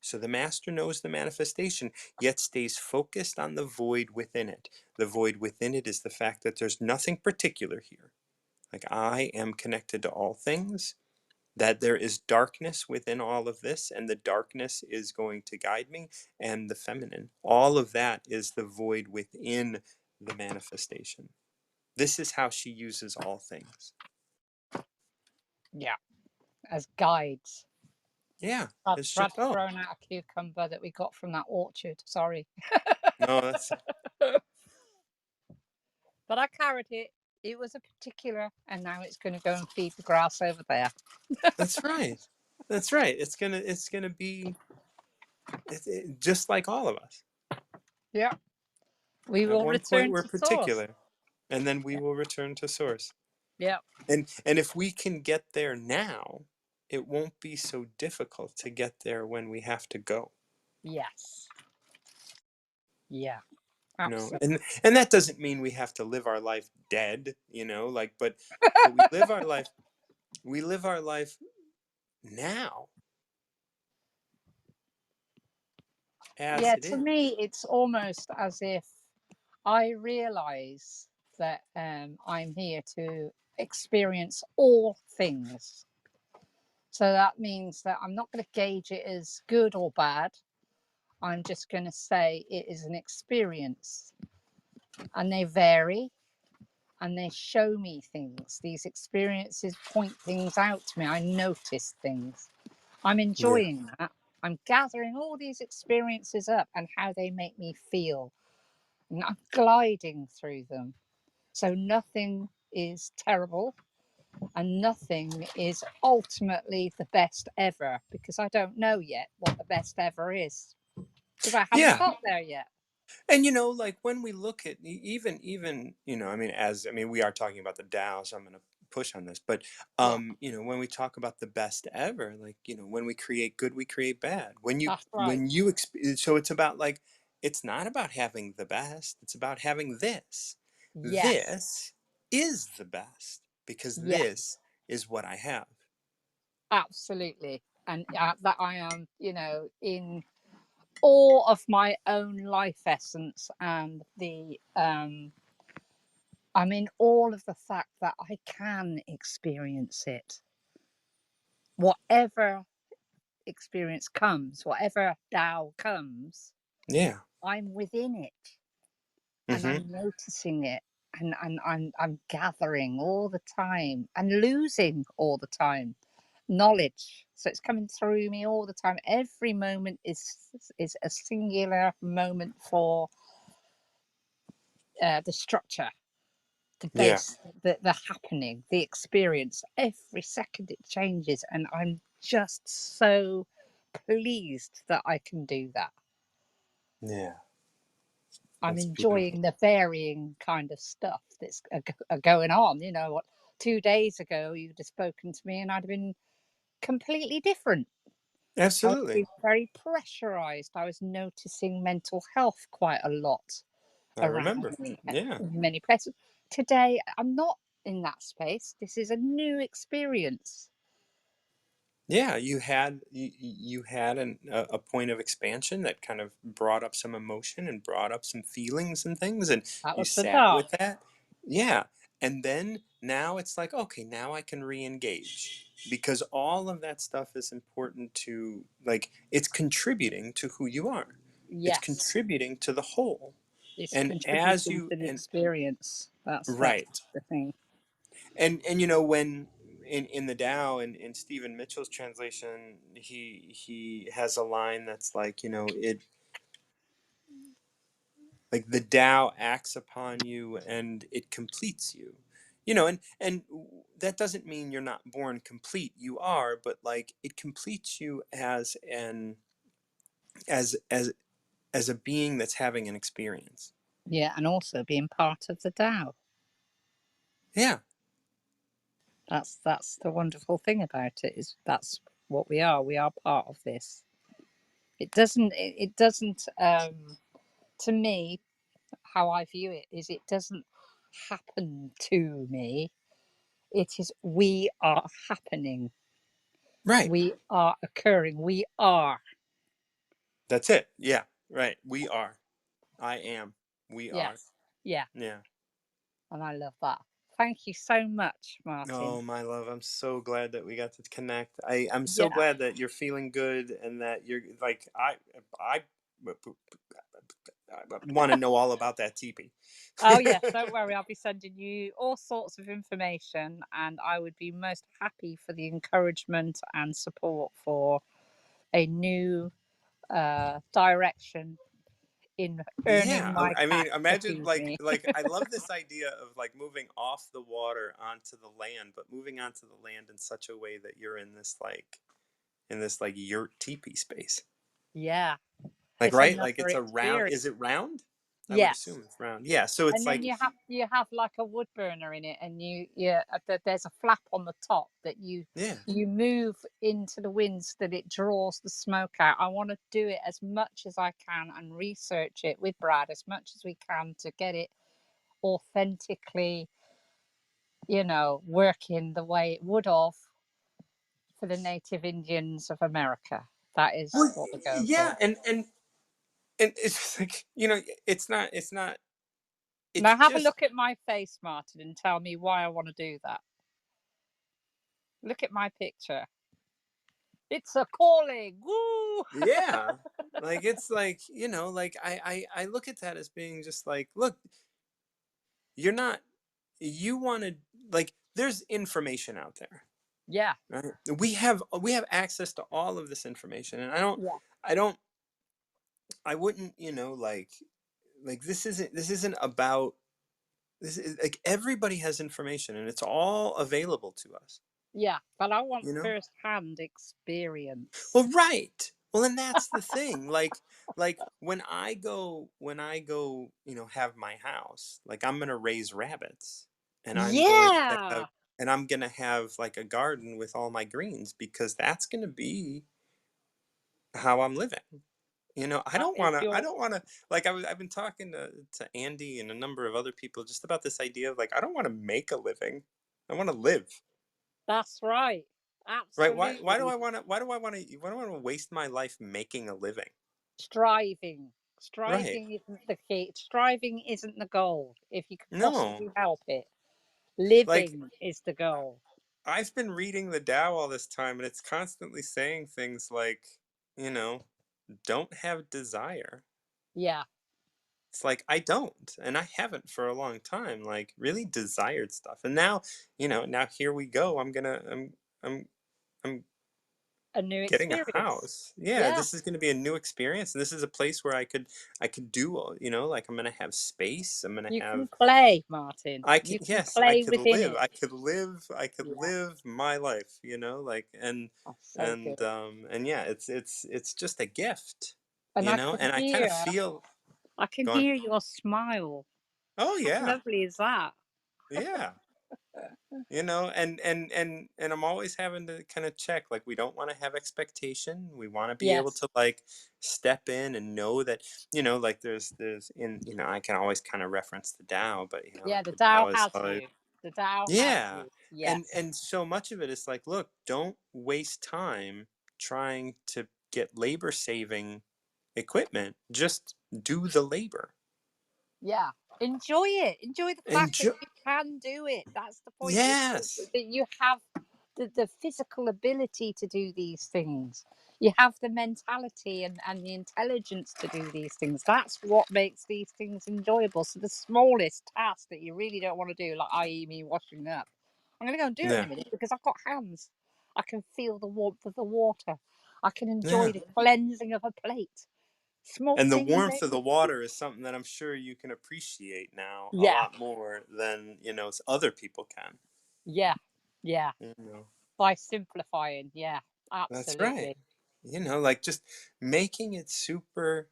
So the master knows the manifestation, yet stays focused on the void within it. The void within it is the fact that there's nothing particular here. Like, I am connected to all things, that there is darkness within all of this, and the darkness is going to guide me, and the feminine. All of that is the void within the manifestation. This is how she uses all things. Yeah. As guides. Yeah, it's Brad just, oh, thrown out a cucumber that we got from that orchard. Sorry. no, that's But I carried it. It was a particular, and now it's going to go and feed the grass over there. that's right. That's right. It's gonna be just like all of us. Yeah. We At will one point return we're to source. particular, and then we Yeah. will return to source. Yeah. And if we can get there now, it won't be so difficult to get there when we have to go. Yes. Yeah. You know, Absolutely. and that doesn't mean we have to live our life dead, like, but we live our life now as Yeah. it To is. me, it's almost as if I realize that I'm here to experience all things. So that means that I'm not going to gauge it as good or bad. I'm just going to say it is an experience, and they vary and they show me things. These experiences point things out to me. I notice things. I'm Yeah. enjoying that. I'm gathering all these experiences up and how they make me feel. And I'm gliding through them. So nothing is terrible and nothing is ultimately the best ever, because I don't know yet what the best ever is because I haven't Yeah. got there yet. And like, when we look at even I mean, we are talking about the Tao, so I'm going to push on this, but Yeah, when we talk about the best ever, like, when we create good, we create bad. When you that's right. when you so it's about, like, it's not about having the best, it's about having this. Yes, This is the best because yes, this is what I have. absolutely. And that I am, in awe of my own life essence, and I'm in all of the fact that I can experience it. Whatever experience comes, whatever Tao comes, Yeah. I'm within it and Mm-hmm. I'm noticing it, and I'm gathering all the time and losing all the time knowledge. So it's coming through me all the time. Every moment is a singular moment for the structure, the Yeah. base, the happening, the experience. Every second it changes, and I'm just so pleased that I can do that. Yeah. I'm That's beautiful. enjoying the varying kind of stuff that's going on. What, 2 days ago you'd have spoken to me and I'd have been completely different. I was Absolutely. being very pressurized. I was noticing mental health quite a lot I around remember. me Yeah. in many places. Today, I'm not in that space. This is a new experience. Yeah, you had a point of expansion that kind of brought up some emotion and brought up some feelings and things, and That you was the sat dark. with that. Yeah, and then now it's like, okay, now I can re-engage because all of that stuff is important to, like, it's contributing to who you are. It's Yes, contributing to the whole. it's And as contributing you to the and experience. That's right. the thing. And you know, when in the Tao, in Stephen Mitchell's translation, he has a line that's like, you know, it, like the Tao acts upon you and it completes you. You know, and that doesn't mean you're not born complete. You are, but like it completes you as an as as as a being that's having an experience. Yeah, and also being part of the Tao. Yeah. That's the wonderful thing about it is that's what we are. We are part of this. It doesn't to me how I view it is it doesn't happen to me. It is we are happening. Right. We are occurring. We are. That's it. Yeah. Right. We are. I am. We are. Yes. Yeah. Yeah. And I love that. Thank you so much, Martin. Oh, my love, I'm so glad that we got to connect. I'm so Yeah. glad that you're feeling good and that you're like I want to know all about that teepee. Oh, yes. Don't worry. I'll be sending you all sorts of information, and I would be most happy for the encouragement and support for a new direction in earning Yeah, my I mean, cash to imagine feed me. like I love this idea of like moving off the water onto the land, but moving onto the land in such a way that you're in this like yurt teepee space. Yeah. Like, It's right? Like another it's a round. experience. Is it round? I would Yes. assume it's round. Yeah. So it's And then like, you have like a wood burner in it, and there's a flap on the top that yeah. you move into the wind so that it draws the smoke out. I want to do it as much as I can and research it with Brad as much as we can to get it authentically, working the way it would have for the native Indians of America. That is Well, what we're going yeah, for. and it's just like, you know, it's not it's Now have a just, look at my face, Martin, and tell me why I want to do that. Look at my picture. It's a calling. Woo! yeah, like it's like, you know, like I look at that as being just like, look, you're not, you wanted, like, there's information out there, Yeah, right? We have access to all of this information, and yeah, I don't I wouldn't, you know, like this isn't about, this is like everybody has information and it's all available to us, yeah. But I want you know. first-hand experience. Well, right. Well, and that's the thing. Like when I go, you know, have my house, like I'm gonna raise rabbits, and I'm going to have, Yeah, and I'm gonna have like a garden with all my greens because that's gonna be how I'm living. You know, that is I your. don't wanna, like I've been talking to Andy and a number of other people just about this idea of like I don't want to make a living. I want to live. That's right. Right? Why do Absolutely. I want to why do I want to waste my life making a living? Striving. Right. Striving isn't the key. Striving isn't the goal. If you can No. possibly help it, Like living is the goal. I've been reading the Tao all this time and it's constantly saying things like, you know, don't have desire. Yeah, It's like I don't, and I haven't for a long time, like really desired stuff. And now, you know, now here we go. I'm I'm a new getting a experience. house. Yeah, Yeah, this is going to be a new experience, and this is a place where I could do, you know, like I'm going to have space. I'm going to you have, can play, Martin. I can, You can yes, I play could within live. it. I could Yeah, live my life, you know, like, that's so good. and yeah, it's just a gift, And you know, and I kind of feel I can going, hear your smile. oh How yeah, lovely is that? yeah. You know, and I'm always having to kind of check, like, we don't want to have expectation. We want to be able Yes. to, like, step in and know that, like, there's in, I can always kind of reference the Tao, but, Yeah, like, the the Tao Tao is has like, you. The Tao has yeah. you. and Yes. and so much of it is like, look, don't waste time trying to get labor saving equipment. Just do the labor. Yeah. Enjoy it. Enjoy the fact that Enjoy. you can do it. That's the point. Yes. That you have the physical ability to do these things. You have the mentality and the intelligence to do these things. That's what makes these things enjoyable. So the smallest task that you really don't want to do, like i.e. me washing up, I'm gonna go and do it in Yeah. a minute because I've got hands. I can feel the warmth of the water. I can enjoy Yeah. the cleansing of a plate. Small And the things, warmth of eh? the water is something that I'm sure you can appreciate now a Yeah, lot more than, other people can. yeah, yeah. You know. By simplifying, yeah, That's right. absolutely. Like, just making it super,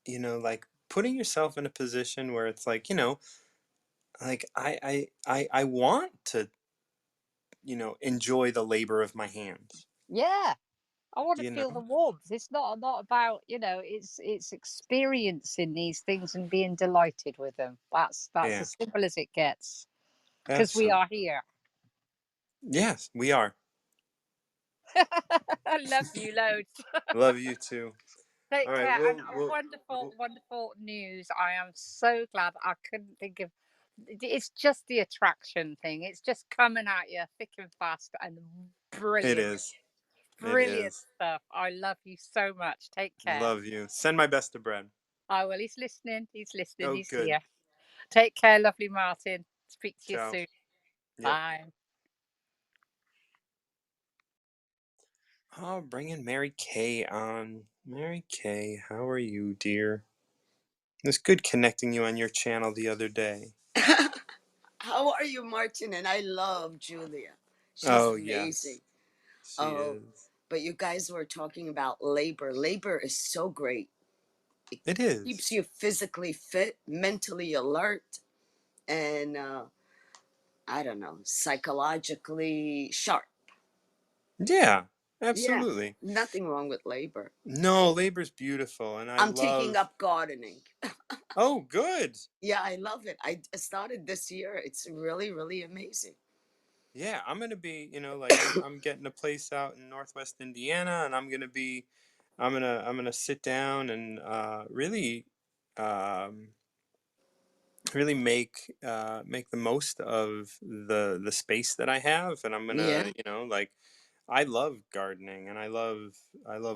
like, putting yourself in a position where it's like, like, I want to, enjoy the labor of my hands. Yeah, I want to You feel the know? warmth. It's not about, it's experiencing these things and being delighted with them. That's Yeah. as simple as it gets. Because we Absolutely. are here. Yes, we are. I love you loads. Love you too. All Take right. care and a We'll, wonderful, we'll wonderful news. I am so glad. I couldn't think of. It's just the attraction thing. It's just coming at you thick and fast and it brilliant. is. It Brilliant is. stuff. I love you so much. Take care. Love you. Send my best to Brad. I will. He's listening. He's listening. Oh, He's good. here. Take care, lovely Martin. Speak to you Ciao. soon. Yep. Bye. Oh, bringing Mary Kay on. Mary Kay, how are you, dear? It was good connecting you on your channel the other day. How are you, Martin? And I love Julia. She's Oh, yes. amazing. She Oh, is. but you guys were talking about labor. Labor is so great. It It keeps is. you physically fit, mentally alert, and I don't know, psychologically sharp. Yeah, Yeah, absolutely. nothing wrong with labor. No, labor's beautiful, and I I'm taking love. up gardening. Oh, good. Yeah, I love it. I started this year. It's really, really amazing. Yeah, I'm gonna be, like, I'm getting a place out in Northwest Indiana, and I'm gonna sit down and really make the most of the space that I have, and I'm gonna, Yeah, like, I love gardening, and I love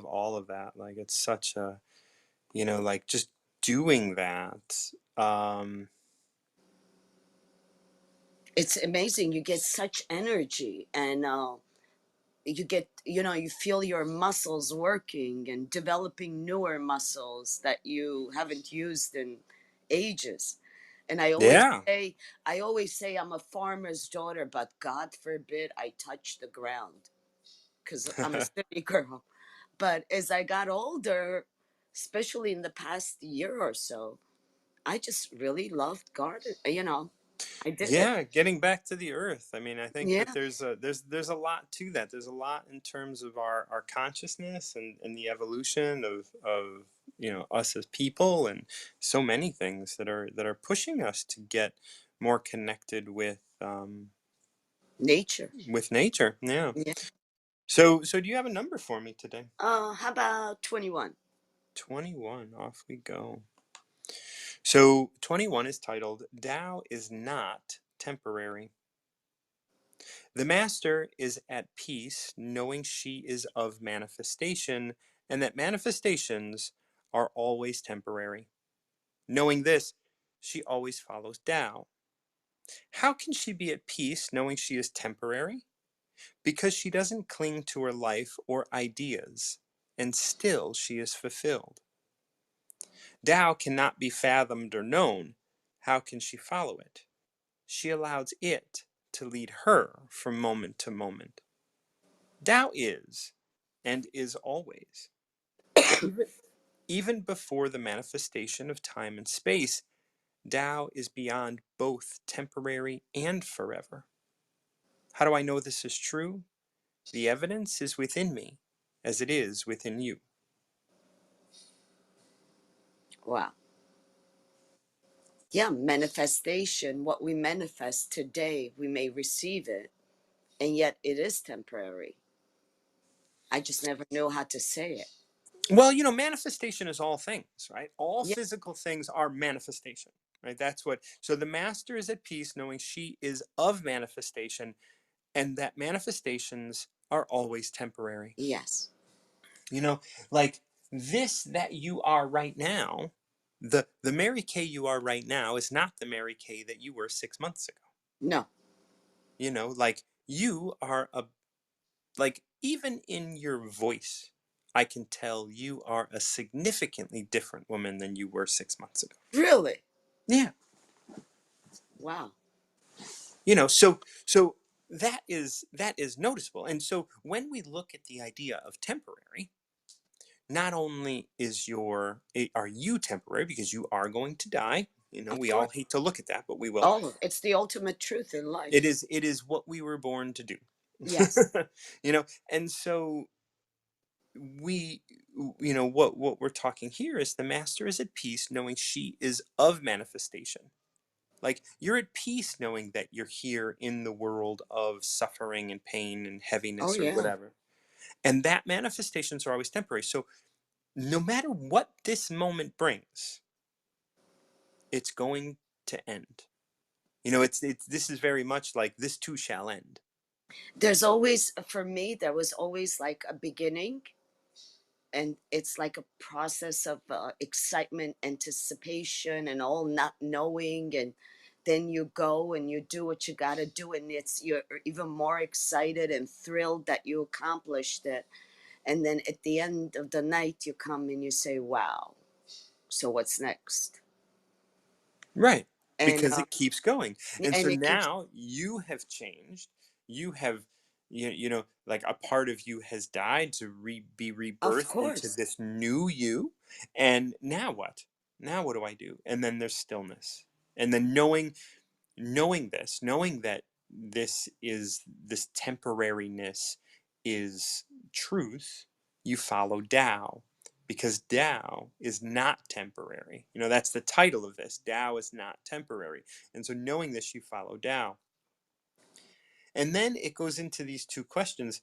all of that. Like, it's such a, like, just doing that. Um, it's amazing. You get such energy, and you get, you feel your muscles working and developing newer muscles that you haven't used in ages. And yeah, I always say I'm a farmer's daughter, but God forbid I touch the ground because I'm a city girl. But as I got older, especially in the past year or so, I just really loved garden. I did it. yeah, getting back to the earth. I mean, I think that Yeah, there's a lot to that. There's a lot in terms of our consciousness and the evolution of us as people, and so many things that are pushing us to get more connected nature. with nature. Yeah. Yeah. So do you have a number for me today? How about 21? 21. Off we go. So 21 is titled Tao is not temporary. The master is at peace, knowing she is of manifestation, and that manifestations are always temporary. Knowing this, she always follows Tao. How can she be at peace knowing she is temporary? Because she doesn't cling to her life or ideas, and still she is fulfilled. Tao cannot be fathomed or known. How can she follow it? She allows it to lead her from moment to moment. Tao is, and is always. Even, even before the manifestation of time and space, Tao is beyond both temporary and forever. How do I know this is true? The evidence is within me, as it is within you. Wow. Yeah, manifestation, what we manifest today, we may receive it, and yet it is temporary. I just never know how to say it. Well, manifestation is all things, right? All Yeah, physical things are manifestation, right? That's what. So the master is at peace, knowing she is of manifestation, and that manifestations are always temporary. yes. You know, like this that you are right now, the Mary Kay you are right now is not the Mary Kay that you were 6 months ago. No, Like you are a like even in your voice, I can tell you are a significantly different woman than you were 6 months ago. really. Yeah. Wow. So that is noticeable. And so when we look at the idea of temporary, not only are you temporary because you are going to die. Of We course. all hate to look at that, but we will. Oh, it's the ultimate truth in It life. is it is what we were born to do. Yes. And so we what we're talking here is the master is at peace knowing she is of manifestation. Like you're at peace knowing that you're here in the world of suffering and pain and Oh, heaviness or yeah. whatever, and that manifestations are always temporary. So no matter what this moment brings, it's going to end. It's this is very much like this too shall end. There's always, for me, there was always like a beginning, and it's like a process of excitement, anticipation, and all not knowing. And then you go and you do what you got to do, and you're even more excited and thrilled that you accomplished it. And then at the end of the night, you come and you say, wow, so what's next? Right. And Because it keeps going. And so it keeps, now you have changed. You have, like a part of you has died to be of rebirthed into course. this new you. And now what? Now what do I do? And then there's stillness. And then knowing that this temporariness is truth, you follow Tao, because Tao is not temporary. That's the title of this. Tao is not temporary. And so knowing this, you follow Tao. And then it goes into these two questions.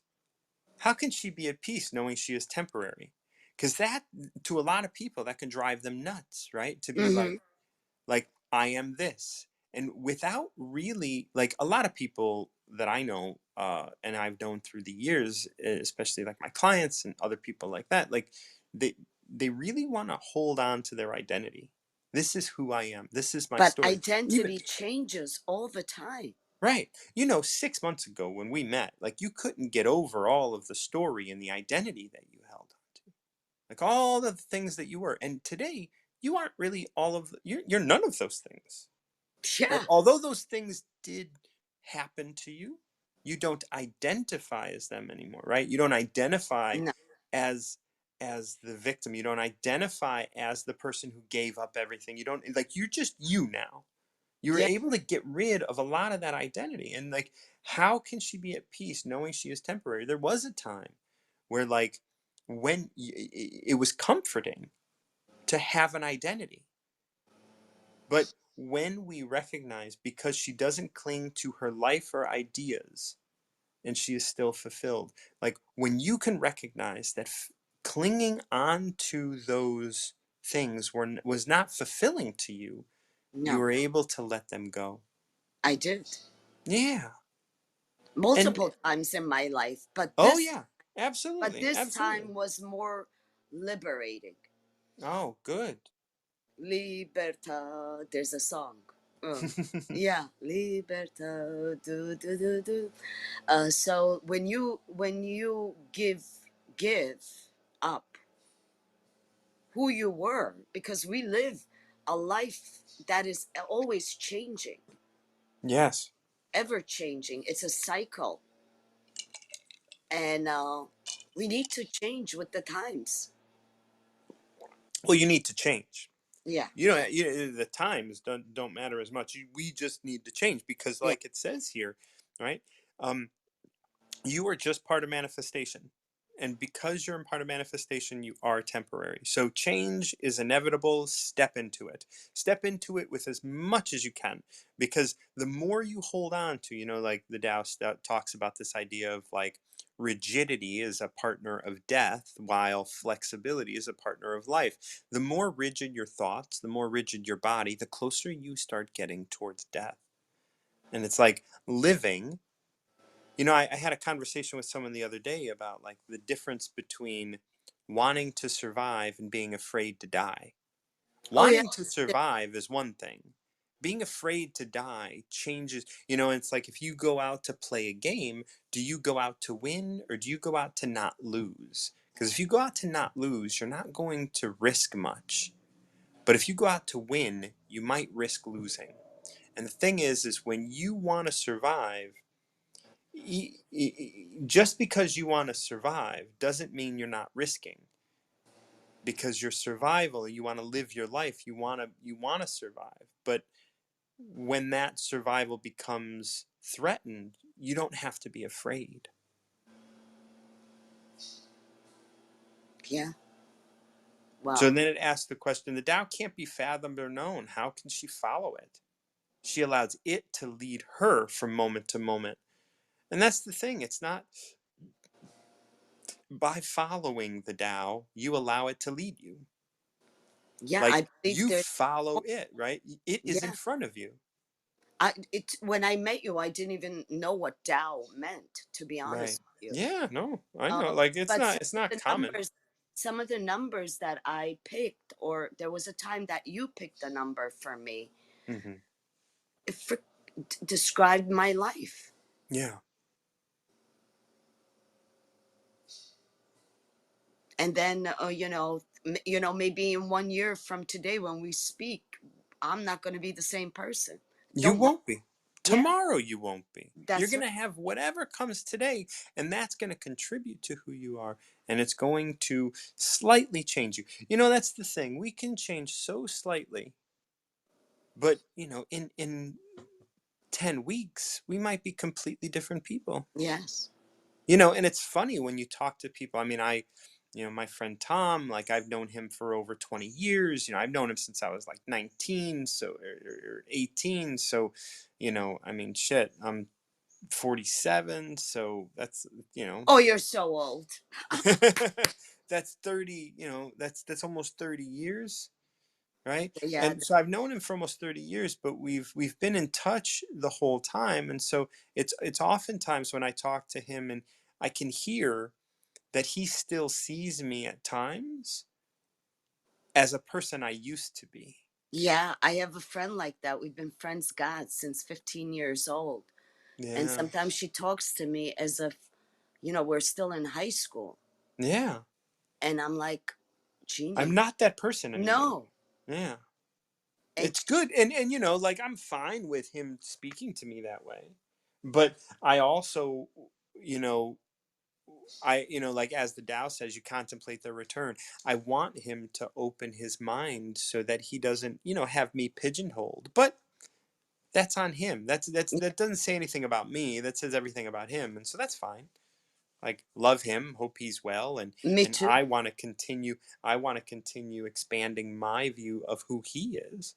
How can she be at peace knowing she is temporary? Because that, to a lot of people, that can drive them nuts, right? To be Hmm. like I am this, and without really, like, a lot of people that I know, and I've known through the years, especially like my clients and other people like that, like they they really want to hold on to their identity. This is who I am. This is my But story. Even identity changes all the time. right, 6 months ago when we met, like you couldn't get over all of the story and the identity that you held on to, like all the things that you were, and today you aren't really you're none of those things. Right? Yeah. Although those things did happen to you, you don't identify as them anymore, right? You don't identify No. as the victim. You don't identify as the person who gave up everything. You don't, like, you're just you now. You were Yeah. able to get rid of a lot of that identity. And like, how can she be at peace knowing she is temporary? There was a time where, like, when it was comforting to have an identity, but when we recognize, because she doesn't cling to her life or ideas and she is still fulfilled, like when you can recognize that clinging on to those things was not fulfilling to you, you No. were able to let them go. I did Yeah. And multiple times in my life, oh, yeah, absolutely. this Absolutely. time was more liberating. Oh, good. Libertad. There's a song. Uh, yeah, libertad. Do do do do. So when you give up who you were, because we live a life that is always changing, Yes. ever changing. It's a cycle, and we need to change with the times. Well, you need to change. Yeah, The times don't matter as much. We just need to change because, yeah, like it says here, right? Um, you are just part of manifestation. And because you're in part of manifestation, you are temporary. So change is inevitable. Step into it. Step into it with as much as you can. Because the more you hold on to, like the Tao talks about this idea of like rigidity is a partner of death, while flexibility is a partner of life. The more rigid your thoughts, the more rigid your body, the closer you start getting towards death. And it's like living. I had a conversation with someone the other day about like the difference between wanting to survive and being afraid to die. Oh yeah. Wanting to survive is one thing. Being afraid to die changes, it's like if you go out to play a game, do you go out to win or do you go out to not lose? Because if you go out to not lose, you're not going to risk much. But if you go out to win, you might risk losing. And the thing is when you want to survive, just because you want to survive doesn't mean you're not risking, because your survival, you want to live your life, you want to survive, but when that survival becomes threatened, you don't have to be afraid. Yeah. So Wow. then it asks the question, the Tao can't be fathomed or known, how can she follow it? She allows it to lead her from moment to moment. And that's the thing, it's not by following the Tao you allow it to lead you. Yeah, Like I believe you there's follow it, right? It is in yeah. front of you. When I met you, I didn't even know what Tao meant, to be Right. honest with you. Yeah, no, I know. Uh, Like it's but not it's not common. some of the numbers that I picked, or there was a time that you picked a number for me, Hmm. it described my life. Yeah. And then, maybe in 1 year from today, when we speak, I'm not going to be the same person. You Don't worry. won't be. Yeah, Tomorrow you won't be. You're that's going to have whatever comes today, and that's going to contribute to who you are, and it's going to slightly change you. That's the thing. We can change so slightly, but in 10 weeks, we might be completely different people. yes. And it's funny when you talk to people. I mean, my friend Tom, like I've known him for over 20 years. I've known him since I was like 19, so or 18. So, I mean, shit, I'm 47, so that's, you know, Oh, you're so old. that's 30, that's almost 30 years, right? Yeah. And so I've known him for almost 30 years, but we've been in touch the whole time. And so it's oftentimes when I talk to him and I can hear that he still sees me at times as a person I used to be. Yeah, I have a friend like that. We've been friends, God, since 15 years old. And Yeah. sometimes she talks to me as if, we're still in high school. Yeah. And I'm like, I'm Jeannie, not that person anymore. no. Yeah. And It's good. And like I'm fine with him speaking to me that way. But I also, you know, like as the Tao says, you contemplate the return. I want him to open his mind so that he doesn't, have me pigeonholed. But that's on him. That doesn't say anything about me. That says everything about him. And so that's fine. Like love him, hope he's well, and me and too. I want to continue expanding my view of who he is.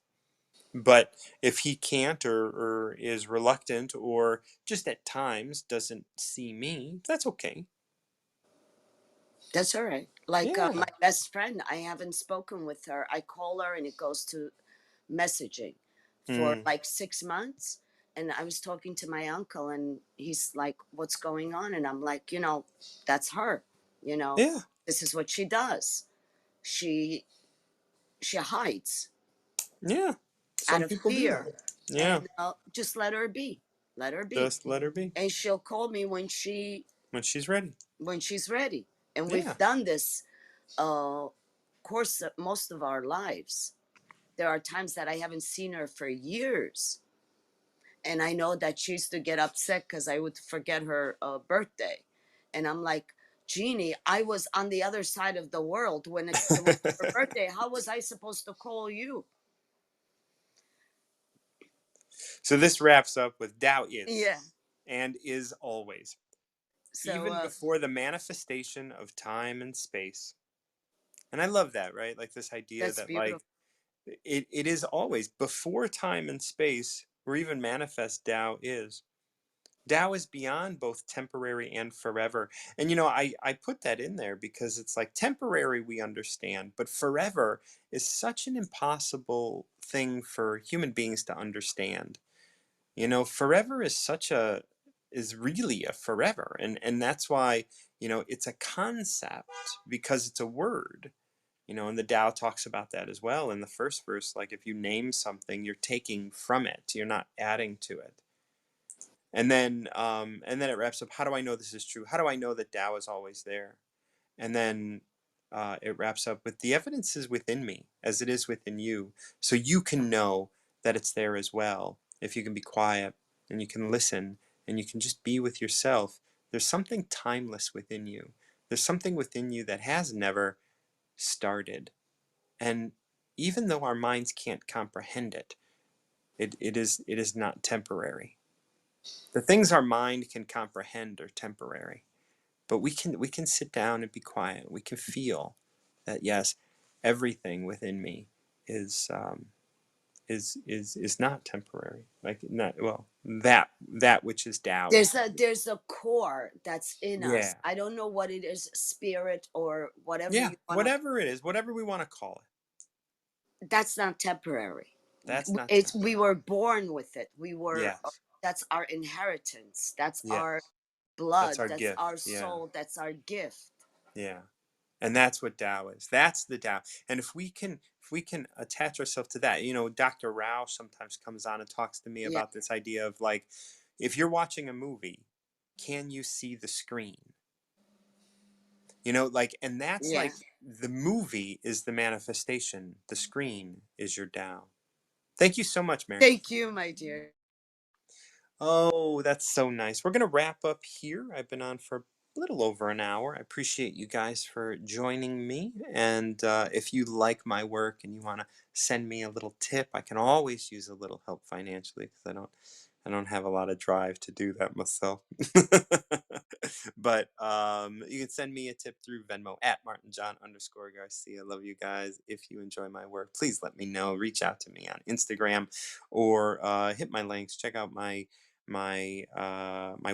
But if he can't or is reluctant or just at times doesn't see me, that's okay. That's all right. Like my Yeah. best friend, I haven't spoken with her. I call her and it goes to messaging for Mm. like 6 months. And I was talking to my uncle and he's like, what's going on? And I'm like, that's her. You know, Yeah. this is what she does. She she hides Yeah. out Some of people do that. fear. Yeah. And just let her be. Let her be. Just let her be And she'll call me when when she's ready. she's ready. And we've Yeah. done this uh course of most of our lives. There are times that I haven't seen her for years. And I know that she used to get upset because I would forget her birthday. And I'm like, Jeannie, I was on the other side of the world when it was her birthday. How was I supposed to call you? So this wraps up with Tao is. Yeah. and is always. So Even before the manifestation of time and space. And I love that, right? Like this idea that's that beautiful. like it is always before time and space or even manifest Tao is. Tao is beyond both temporary and forever. And I put that in there because it's like temporary we understand, but forever is such an impossible thing for human beings to understand. Forever is really a forever. And that's why, it's a concept because it's a word. And the Tao talks about that as well in the first verse. Like if you name something, you're taking from it, you're not adding to it. And then it wraps up. How do I know this is true? How do I know that Tao is always there? And then it wraps up with the evidence is within me, as it is within you. So you can know that it's there as well. If you can be quiet and you can listen and you can just be with yourself, there's something timeless within you. There's something within you that has never started. And even though our minds can't comprehend it, it is not temporary. The things our mind can comprehend are temporary, but we can sit down and be quiet. We can feel that yes, everything within me is not temporary. Like not well that which is Tao is. There's a core that's in us. Yeah, I don't know what it is, spirit or whatever yeah. you want to. Whatever it is, whatever we want to call it, That's not temporary. that's not It's we temporary. were born with it. We were. Yes, That's our inheritance. That's our yes. That's blood. our That's gift. our Yeah, soul. That's our gift. yeah. And that's what Tao is. That's the Tao. And if we can attach ourselves to that, Dr. Rao sometimes comes on and talks to me Yeah. about this idea of like, if you're watching a movie, can you see the screen? Like, and that's Yeah. like the movie is the manifestation. The screen is your Tao. Thank you so much, Mary. Thank you, my dear. Oh, that's so nice. We're going to wrap up here. I've been on for a little over an hour. I appreciate you guys for joining me. And if you like my work and you want to send me a little tip, I can always use a little help financially because I don't have a lot of drive to do that myself. But you can send me a tip through Venmo at @MartinJohn_Garcia. Love you guys. If you enjoy my work, please let me know. Reach out to me on Instagram or hit my links. Check out my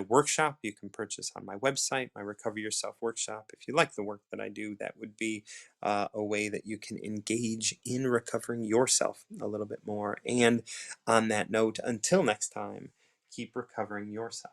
workshop you can purchase on my website, my Recover Yourself workshop. If you like the work that I do, that would be a way that you can engage in recovering yourself a little bit more. And on that note, until next time, keep recovering yourself.